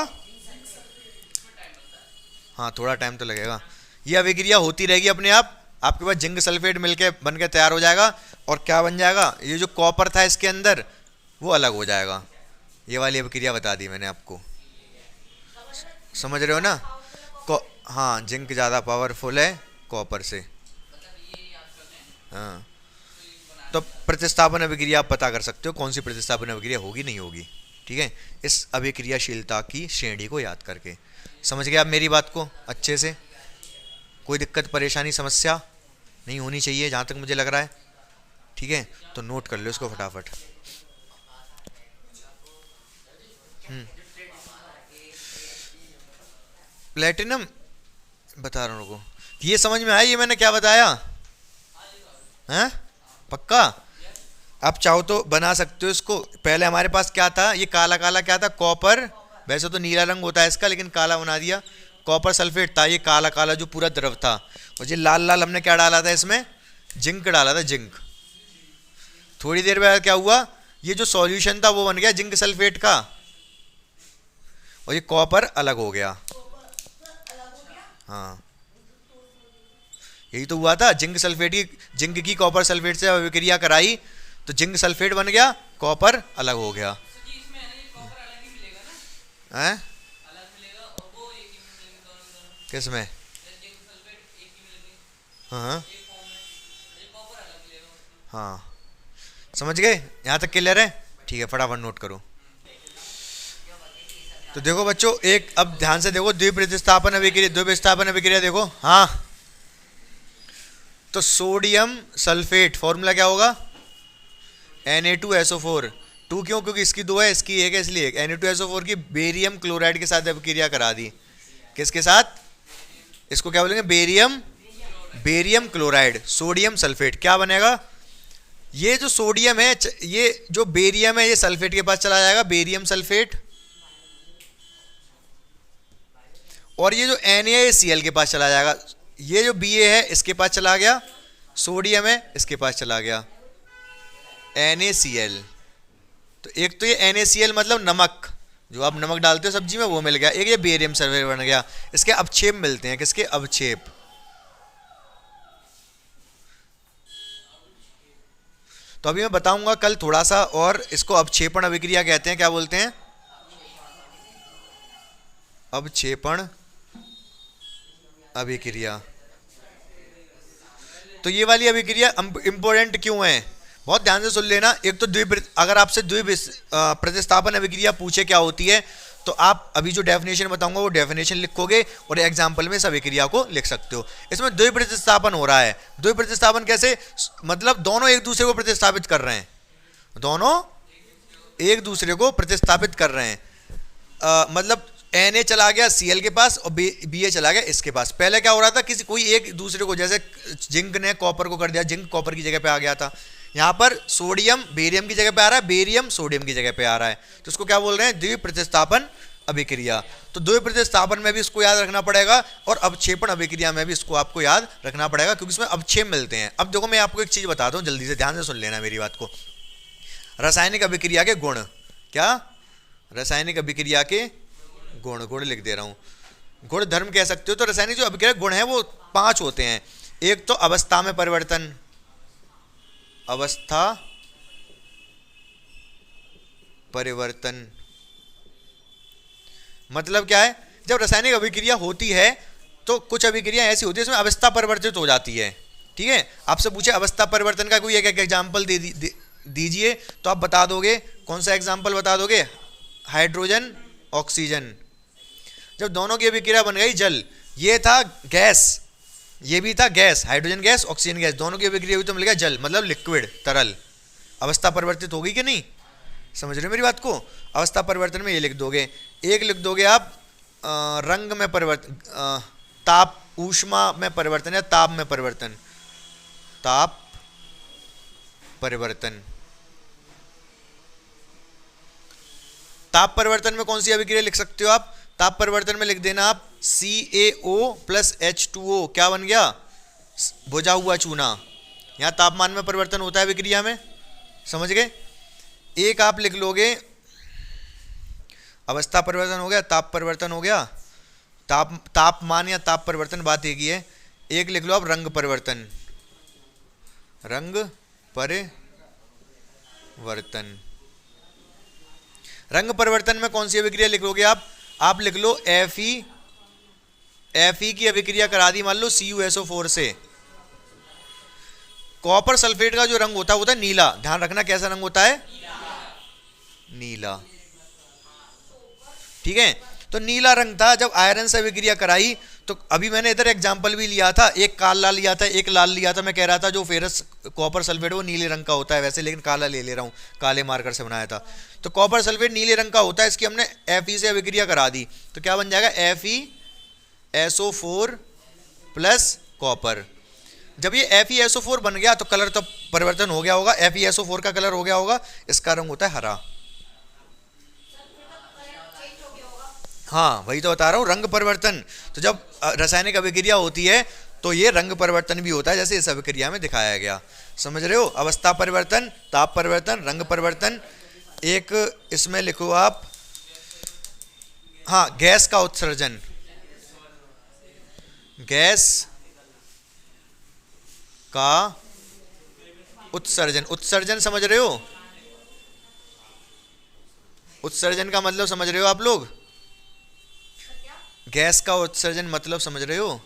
हाँ थोड़ा टाइम तो लगेगा, ये अभिक्रिया होती रहेगी अपने आप, आपके पास जिंक सल्फेट मिलके बन के तैयार हो जाएगा, और क्या बन जाएगा, ये जो कॉपर था इसके अंदर वो अलग हो जाएगा। ये वाली अभिक्रिया बता दी मैंने आपको, समझ रहे हो ना। हाँ जिंक ज़्यादा पावरफुल है कॉपर से। हाँ तो प्रतिस्थापन अभिक्रिया आप पता कर सकते हो कौन सी प्रतिस्थापन अभिक्रिया होगी नहीं होगी, ठीक है, इस अभिक्रियाशीलता की श्रेणी को याद करके। समझ गए आप मेरी बात को अच्छे से, कोई दिक्कत परेशानी समस्या नहीं होनी चाहिए जहाँ तक मुझे लग रहा है, ठीक है, तो नोट कर लो इसको फटाफट। प्लेटिनम बता रहा हूँ रुको, ये समझ में आया ये मैंने क्या बताया, हैं पक्का। आप चाहो तो बना सकते हो इसको। पहले हमारे पास क्या था, ये काला काला क्या था, कॉपर, वैसे तो नीला रंग होता है इसका लेकिन काला बना दिया, कॉपर सल्फेट था, ये काला काला जो पूरा द्रव था, और ये लाल लाल हमने क्या डाला था इसमें, जिंक डाला था, जिंक। थोड़ी देर बाद क्या हुआ, ये जो सॉल्यूशन था वो बन गया जिंक सल्फेट का, और ये कॉपर अलग हो गया। हाँ यही तो हुआ था, जिंक सल्फेट की, जिंक की कॉपर सल्फेट से अभिक्रिया कराई तो जिंक सल्फेट बन गया, कॉपर अलग हो गया। हैं किस में, हाँ हाँ समझ गए, यहाँ तक क्लियर है, ठीक है, फटाफट नोट करो। तो देखो बच्चों, एक अब ध्यान से देखो, द्विप्रतिस्थापन अभिक्रिया, द्विप्रतिस्थापन अभिक्रिया देखो, हाँ तो सोडियम सल्फेट फॉर्मूला क्या होगा, Na2SO4, 2 क्यों, क्योंकि इसकी 2 है इसकी 1 है, इसलिए Na2SO4 की बेरियम क्लोराइड के साथ अभिक्रिया करा दी। किसके साथ, इसको क्या बोलेंगे, barium, barium chloride, sodium sulphate, क्या बनेगा, ये जो सोडियम है, ये जो बेरियम है ये सल्फेट के पास चला जाएगा, बेरियम सल्फेट, और ये जो NaCl के पास चला जाएगा, ये जो Ba है इसके पास चला गया, सोडियम है इसके पास चला गया, NaCl। तो एक तो ये NaCl मतलब नमक, जो आप नमक डालते हो सब्जी में वो मिल गया, एक ये बेरियम सल्फेट बन गया, इसके अवक्षेप मिलते हैं, किसके अवक्षेप। तो अभी मैं बताऊंगा कल थोड़ा सा, और इसको अवक्षेपण अभिक्रिया कहते हैं, क्या बोलते हैं, अवक्षेपण अभिक्रिया। तो ये वाली अभिक्रिया इंपॉर्टेंट क्यों है, बहुत ध्यान से सुन लेना। एक तो अगर आपसे प्रतिस्थापन अभिक्रिया पूछे क्या होती है, तो आप अभी जो डेफिनेशन बताऊंगा वो डेफिनेशन लिखोगे और एग्जाम्पल में इस अभिक्रिया को लिख सकते हो। इसमें द्विप्रतिस्थापन हो रहा है। द्विप्रतिस्थापन कैसे, मतलब दोनों एक दूसरे को प्रतिस्थापित कर रहे हैं, दोनों एक दूसरे को प्रतिस्थापित कर रहे हैं। मतलब Na चला गया Cl के पास और Ba चला गया इसके पास। पहले क्या हो रहा था, किसी कोई एक दूसरे को, जैसे जिंक ने कॉपर को कर दिया, जिंक कॉपर की जगह पे आ गया था, यहाँ पर सोडियम बेरियम की जगह पे आ रहा है, बेरियम सोडियम की जगह पे आ रहा है, तो इसको क्या बोल रहे हैं, द्विप्रतिस्थापन अभिक्रिया। तो द्विप्रतिस्थापन में भी इसको याद रखना पड़ेगा, और अवक्षेपण अभिक्रिया में भी इसको आपको याद रखना पड़ेगा, क्योंकि इसमें अवक्षेप मिलते हैं। अब देखो मैं आपको एक चीज बताता हूँ, जल्दी से ध्यान से सुन लेना मेरी बात को। रासायनिक अभिक्रिया के गुण, क्या, रासायनिक अभिक्रिया के गुण, गुण लिख दे रहा हूँ, गुण धर्म कह सकते हो। तो रासायनिक जो अभिक्रिया गुण है वो 5 होते हैं। एक तो अवस्था में परिवर्तन, अवस्था परिवर्तन मतलब क्या है, जब रासायनिक अभिक्रिया होती है तो कुछ अभिक्रिया ऐसी होती है इसमें अवस्था परिवर्तित हो जाती है, ठीक है। आपसे पूछे अवस्था परिवर्तन का कोई एक एग्जाम्पल दीजिए, तो आप बता दोगे, कौन सा एग्जाम्पल बता दोगे, हाइड्रोजन ऑक्सीजन। जब दोनों की अभिक्रिया बन गई जल, ये था गैस, ये भी था gas, hydrogen gas oxygen gas, दोनों की अभिक्रिया हुई तो मिल गया जल, मतलब लिक्विड, तरल। अवस्था परिवर्तित होगी कि नहीं, समझ रहे हो मेरी बात को। अवस्था परिवर्तन में ये लिख दोगे, एक लिख दोगे आप रंग में परिवर्तन, ताप ऊष्मा में परिवर्तन या ताप में परिवर्तन, ताप परिवर्तन। ताप परिवर्तन में कौन सी अभिक्रिया लिख सकते हो आप? ताप परिवर्तन में लिख देना आप CaO प्लस H2O, क्या बन गया? बुझा हुआ चूना। यहाँ तापमान में परिवर्तन होता है अभिक्रिया में, समझ गए? एक आप लिख लोगे अवस्था परिवर्तन हो गया, ताप परिवर्तन हो गया, तापमान या ताप परिवर्तन बात एक ही है। एक लिख लो आप रंग परिवर्तन, रंग परिवर्तन। रंग परिवर्तन में कौन सी अभिक्रिया लिखोगे आप? आप लिख लो Fe की अभिक्रिया करा दी मान लो CuSO4 से। कॉपर सल्फेट का जो रंग होता है नीला, ध्यान रखना कैसा रंग होता है? नीला, ठीक है। तो नीला रंग था, जब आयरन से अभिक्रिया कराई तो अभी मैंने इधर एग्जांपल भी लिया था, एक काला लिया था एक लाल लिया था। मैं कह रहा था जो फेरस कॉपर सल्फेट वो नीले रंग का होता है वैसे, लेकिन काला ले रहा हूँ, काले मार्कर से बनाया था। तो कॉपर सल्फेट नीले रंग का होता है, इसकी हमने Fe से अभिक्रिया करा दी तो क्या बन जाएगा? FeSO4 plus copper. जब ये FeSO4 बन गया तो कलर तो परिवर्तन हो गया होगा, FeSO4 का कलर हो गया होगा, इसका रंग होता है हरा। हाँ वही तो बता रहा हूँ, रंग परिवर्तन। तो जब रासायनिक अभिक्रिया होती है तो ये रंग परिवर्तन भी होता है, जैसे इस अभिक्रिया में दिखाया गया। समझ रहे हो? अवस्था परिवर्तन, ताप परिवर्तन, रंग परिवर्तन। एक इसमें लिखो आप, हाँ, गैस का उत्सर्जन, गैस का उत्सर्जन। उत्सर्जन समझ रहे हो? उत्सर्जन का मतलब समझ रहे हो आप लोग? गैस का उत्सर्जन मतलब समझ रहे हो?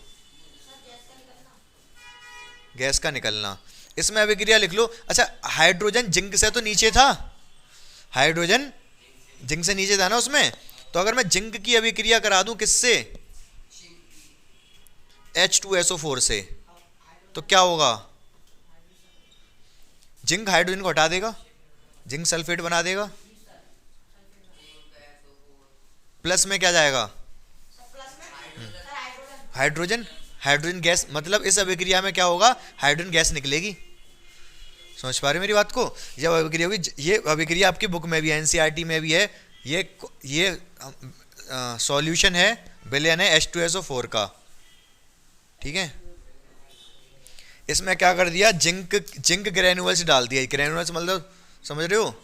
गैस का निकलना। इसमें अभिक्रिया लिख लो। अच्छा, हाइड्रोजन जिंक से तो नीचे था, हाइड्रोजन जिंक से नीचे था ना उसमें। तो अगर मैं जिंक की अभिक्रिया करा दूं किससे? H2SO4 से, तो क्या होगा? जिंक हाइड्रोजन को हटा देगा, जिंक सल्फेट बना देगा, प्लस में क्या जाएगा? Hydrogen, hydrogen gas. मतलब इस अभिक्रिया में क्या होगा? हाइड्रोजन गैस निकलेगी। समझ पा रहे मेरी बात को? जब अभिक्रिया होगी, ये अभिक्रिया आपकी बुक में भी है, NCERT में भी है। ये सॉल्यूशन है, विलयन है H2SO4 का, ठीक है। इसमें क्या कर दिया? जिंक ग्रेन्यूल्स डाल दिया। ग्रेन्यूल्स मतलब समझ रहे हो?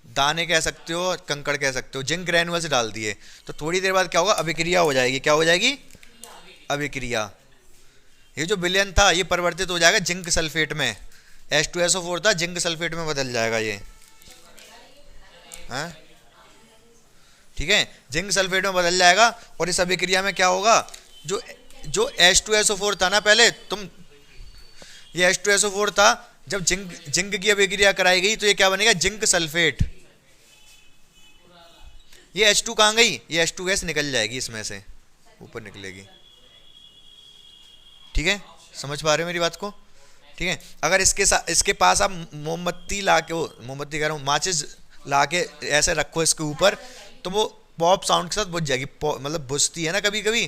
दाने कह सकते हो, कंकड़ कह सकते हो। जिंक ग्रेन्यूल्स डाल दिए तो थोड़ी देर बाद क्या होगा? अभिक्रिया हो जाएगी। क्या हो जाएगी? अभिक्रिया। ये जो विलयन था ये परिवर्तित हो जाएगा जिंक सल्फेट में। H2SO4 था, जिंक सल्फेट में बदल जाएगा ये, हैं? ठीक है, जिंक सल्फेट में बदल जाएगा। और इस अभिक्रिया में क्या होगा? जो H2SO4 था ना पहले, ये H2SO4 था, जब जिंक की अभिक्रिया कराई गई तो ये क्या बनेगा? Zinc sulphate. ये H2 कहाँ गई? ये H2 गैस निकल जाएगी इसमें से, ऊपर निकलेगी। ठीक है, समझ पा रहे हो मेरी बात को? ठीक है। अगर इसके पास आप मोमबत्ती ला के, मोमबत्ती कह रहा हूँ, माचिस ला के ऐसे रखो इसके ऊपर, तो वो पॉप साउंड के साथ बुझ जाएगी। मतलब बुझती है ना कभी कभी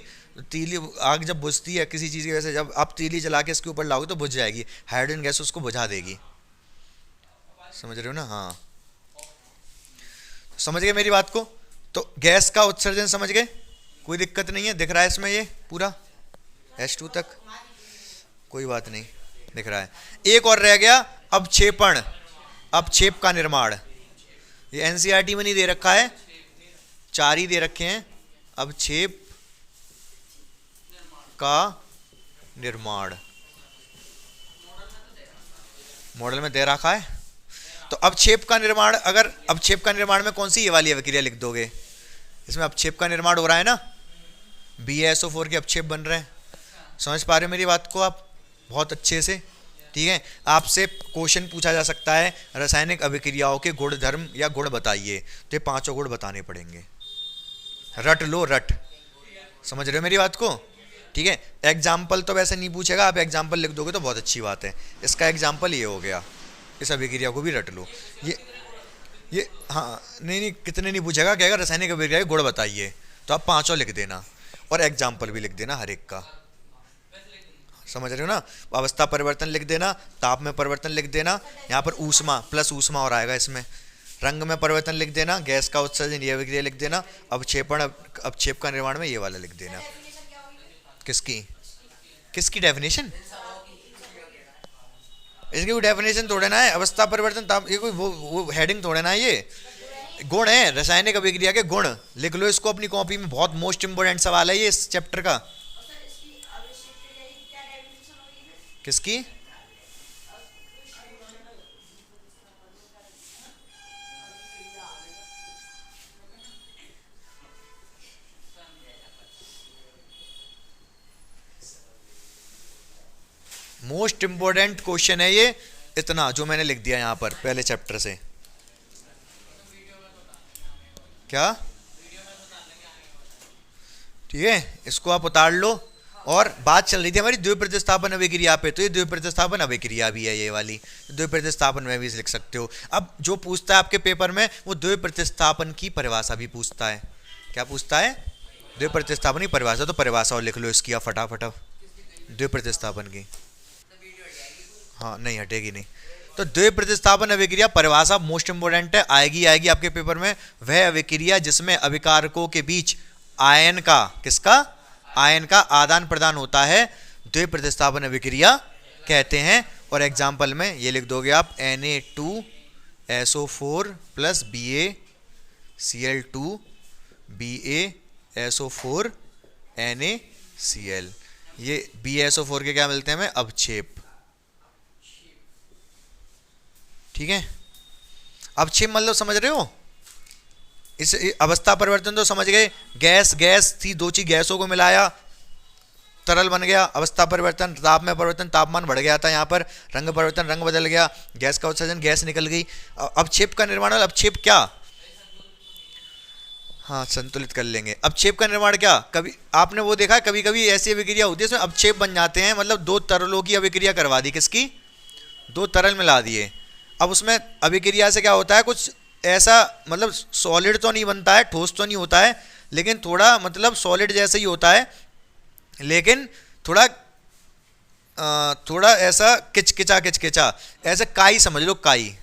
तीली, आग जब बुझती है किसी चीज़ की वजह से, जब आप तीली जला के इसके ऊपर लाओगे तो बुझ जाएगी। हाइड्रोजन गैस उसको बुझा देगी। समझ रहे हो ना? हाँ, समझ गए मेरी बात को? तो गैस का उत्सर्जन समझ गए, कोई दिक्कत नहीं है। दिख रहा है इसमें ये पूरा H2 तक, कोई बात नहीं, दिख रहा है। एक और रह गया, अवक्षेपण, अवक्षेप का निर्माण। ये NCERT में नहीं दे रखा है, 4 ही दे रखे हैं। अवक्षेप का निर्माण मॉडल में दे रखा है। तो अवक्षेप का निर्माण, अगर अवक्षेप का निर्माण में कौन सी ये वाली अभिक्रिया लिख दोगे? इसमें अवक्षेप का निर्माण हो रहा है ना, BaSO4 के अवक्षेप बन रहे हैं। समझ पा रहे हो मेरी बात को आप? बहुत अच्छे से, ठीक है। आपसे क्वेश्चन पूछा जा सकता है, रासायनिक अभिक्रियाओं के गुण धर्म या गुण बताइए, तो ये 5 गुण बताने पड़ेंगे। रट लो, रट। समझ रहे हो मेरी बात को? ठीक है। एग्जाम्पल तो वैसे नहीं पूछेगा, आप एग्जाम्पल लिख दोगे तो बहुत अच्छी बात है। इसका एग्जाम्पल ये हो गया, इस अभिक्रिया को भी रट लो। ये हाँ, नहीं कितने नहीं पूछेगा, कहेगा रासायनिक अभिक्रिया के गुण बताइए। तो आप पांचों लिख देना और एग्जाम्पल भी लिख देना हर एक का, समझ रहे हो ना। अवस्था परिवर्तन लिख देना, ताप में परिवर्तन लिख देना, यहाँ पर ऊष्मा प्लस ऊष्मा और आएगा इसमें, रंग में परिवर्तन लिख देना, गैस का उत्सर्जन ये अभिक्रिया लिख देना, अवक्षेपण अवक्षेप का निर्माण में ये वाला लिख देना। किसकी किसकी डेफिनेशन, इसकी कोई डेफिनेशन थोड़े ना है, अवस्था परिवर्तन ताप, ये कोई वो हेडिंग थोड़े ना है, ये गुण है, रासायनिक अभिक्रिया के गुण। लिख लो इसको अपनी कॉपी में, बहुत मोस्ट इंपोर्टेंट सवाल है ये इस चैप्टर का। किसकी, मोस्ट इंपोर्टेंट क्वेश्चन है ये, इतना जो मैंने लिख दिया यहां पर पहले चैप्टर से। क्या, ठीक है, इसको आप उतार लो। और बात चल रही थी हमारी द्वितीय प्रतिस्थापन अभिक्रिया पे, तो ये द्वितीय प्रतिस्थापन अभिक्रिया भी है ये वाली, द्वितीय प्रतिस्थापन में भी लिख सकते हो। अब जो पूछता है आपके पेपर में वो द्वितीय प्रतिस्थापन की परिभाषा भी पूछता है। क्या पूछता है, द्वितीय प्रतिस्थापन की परिभाषा, तो परिभाषा और लिख लो इसकी आप फटाफट द्वितीय प्रतिस्थापन की। हाँ नहीं हटेगी नहीं, तो द्वितीय प्रतिस्थापन अभिक्रिया परिभाषा मोस्ट इंपोर्टेंट है, आएगी आएगी आपके पेपर में। वह अभिक्रिया जिसमें अभिकारकों के बीच आयन का, किसका, आयन का आदान प्रदान होता है, द्वितीय प्रतिस्थापन अभिक्रिया कहते हैं। और एग्जाम्पल में ये लिख दोगे आप Na2SO4 plus BaCl2 BaSO4 NaCl, ये BaSO4 के क्या मिलते हैं हमें, अवक्षेप, ठीक है। अवक्षेप मतलब समझ रहे हो, इस अवस्था परिवर्तन तो समझ गए, गैस गैस थी, दो चीज गैसों को मिलाया तरल बन गया, अवस्था परिवर्तन, ताप में परिवर्तन, तापमान बढ़ गया था यहाँ पर, रंग परिवर्तन, रंग बदल गया, गैस का उत्सर्जन, गैस निकल गई। अवक्षेप का निर्माण, अवक्षेप क्या, हाँ संतुलित कर लेंगे। अवक्षेप का निर्माण क्या, कभी आपने वो देखा, कभी कभी ऐसी अभिक्रिया होती है इसमें अवक्षेप बन जाते हैं, मतलब दो तरलों की अभिक्रिया करवा दी, किसकी, दो तरल मिला दिए। अब उसमें अभिक्रिया से क्या होता है, कुछ ऐसा मतलब सॉलिड तो नहीं बनता है, ठोस तो नहीं होता है, लेकिन थोड़ा मतलब सॉलिड जैसा ही होता है, लेकिन थोड़ा थोड़ा ऐसा किचकिचा किचकिचा, ऐसे काई समझ लो, काई,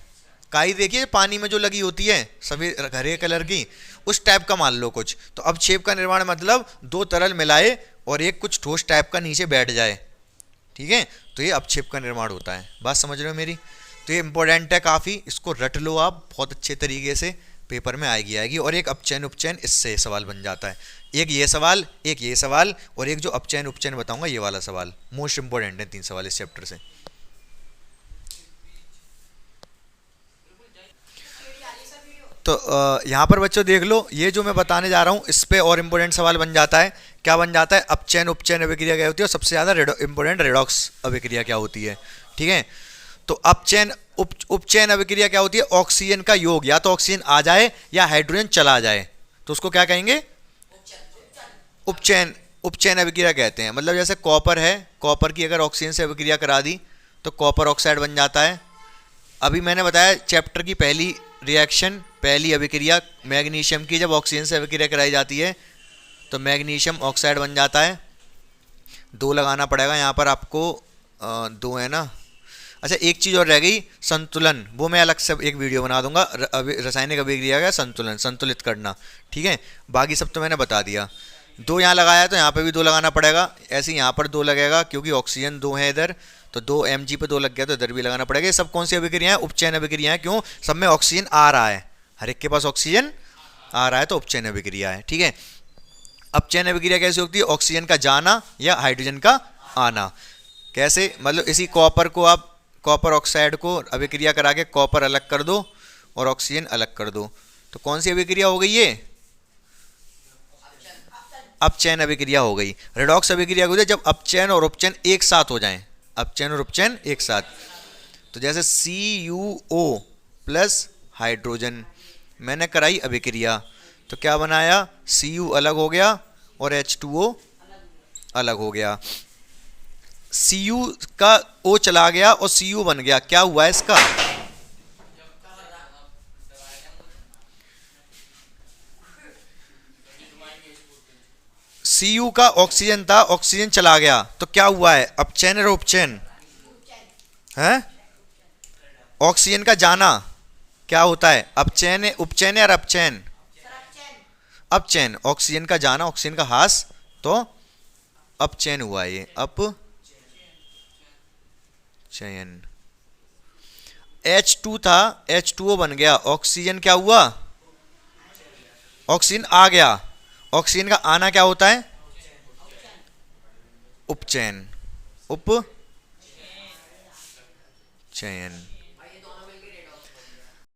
काई देखिए पानी में जो लगी होती है सभी हरे कलर की, उस टाइप का मान लो कुछ। तो अवक्षेप का निर्माण मतलब दो तरल मिलाए और एक कुछ ठोस टाइप का नीचे बैठ जाए, ठीक है, तो ये अवक्षेप का निर्माण होता है। बात समझ रहे हो मेरी, तो ये इंपॉर्टेंट है काफ़ी, इसको रट लो आप बहुत अच्छे तरीके से, पेपर में आएगी आएगी। और एक अपचयन उपचयन, इससे सवाल बन जाता है, एक ये सवाल, एक ये सवाल, और एक जो अपचयन उपचयन बताऊंगा ये वाला सवाल, मोस्ट इंपॉर्टेंट है, 3 सवाल इस चैप्टर से। तो यहाँ पर बच्चों देख लो, ये जो मैं बताने जा रहा हूँ इस पे और इम्पोर्टेंट सवाल बन जाता है। क्या बन जाता है, अपचयन उपचयन अभिक्रिया क्या होती है, और सबसे ज़्यादा इम्पोर्टेंट रेडॉक्स अभिक्रिया क्या होती है, ठीक है। तो अपचयन उपचयन अभिक्रिया क्या होती है, ऑक्सीजन का योग, या तो ऑक्सीजन आ जाए या हाइड्रोजन चला जाए, तो उसको क्या कहेंगे, उपचयन, उपचयन अभिक्रिया कहते हैं। मतलब जैसे कॉपर है, कॉपर की अगर ऑक्सीजन से अभिक्रिया करा दी तो कॉपर ऑक्साइड बन जाता है। अभी मैंने बताया चैप्टर की पहली रिएक्शन, पहली अभिक्रिया मैग्नीशियम की, जब ऑक्सीजन से अभिक्रिया कराई जाती है तो मैग्नीशियम ऑक्साइड बन जाता है। 2 लगाना पड़ेगा यहाँ पर आपको, 2 है ना। अच्छा एक चीज़ और रह गई, संतुलन, वो मैं अलग से एक वीडियो बना दूंगा, रासायनिक अभिक्रिया का संतुलन, संतुलित करना, ठीक है। बाकी सब तो मैंने बता दिया। 2 यहाँ लगाया तो यहाँ पे भी 2 लगाना पड़ेगा, ऐसे ही यहाँ पर 2 लगेगा क्योंकि ऑक्सीजन 2 है इधर, तो 2 mg पे 2 लग गया तो इधर भी लगाना पड़ेगा। ये सब कौन सी अभिक्रिया है, उपचयन अभिक्रिया है। क्यों, सब में ऑक्सीजन आ रहा है, हर एक के पास ऑक्सीजन आ रहा है, तो उपचयन अभिक्रिया है, ठीक है। अपचयन अभिक्रिया कैसे होती है, ऑक्सीजन का जाना या हाइड्रोजन का आना। कैसे, मतलब इसी कॉपर को आप, कॉपर ऑक्साइड को अभिक्रिया करा के कॉपर अलग कर दो और ऑक्सीजन अलग कर दो, तो कौन सी अभिक्रिया हो गई ये, अपचयन अभिक्रिया हो गई। रेडॉक्स अभिक्रिया होती है जब अपचयन और उपचयन एक साथ हो जाएं, अपचयन और उपचयन एक साथ। तो जैसे CuO प्लस हाइड्रोजन मैंने कराई अभिक्रिया, तो क्या बनाया, Cu अलग हो गया और H2O अलग हो गया। Cu का O चला गया और Cu बन गया, क्या हुआ इसका, Cu का ऑक्सीजन था, ऑक्सीजन चला गया तो क्या हुआ है, अपचयन और उपचयन है। ऑक्सीजन का जाना क्या होता है, अपचयन उपचयन या अपचयन, अपचयन। ऑक्सीजन का जाना, ऑक्सीजन का ह्रास, तो अपचयन हुआ, ये अपचयन। H2 था, H2O बन गया, ऑक्सीजन क्या हुआ, ऑक्सीजन आ गया। ऑक्सीजन का आना क्या होता है, उपचयन, उपचयन।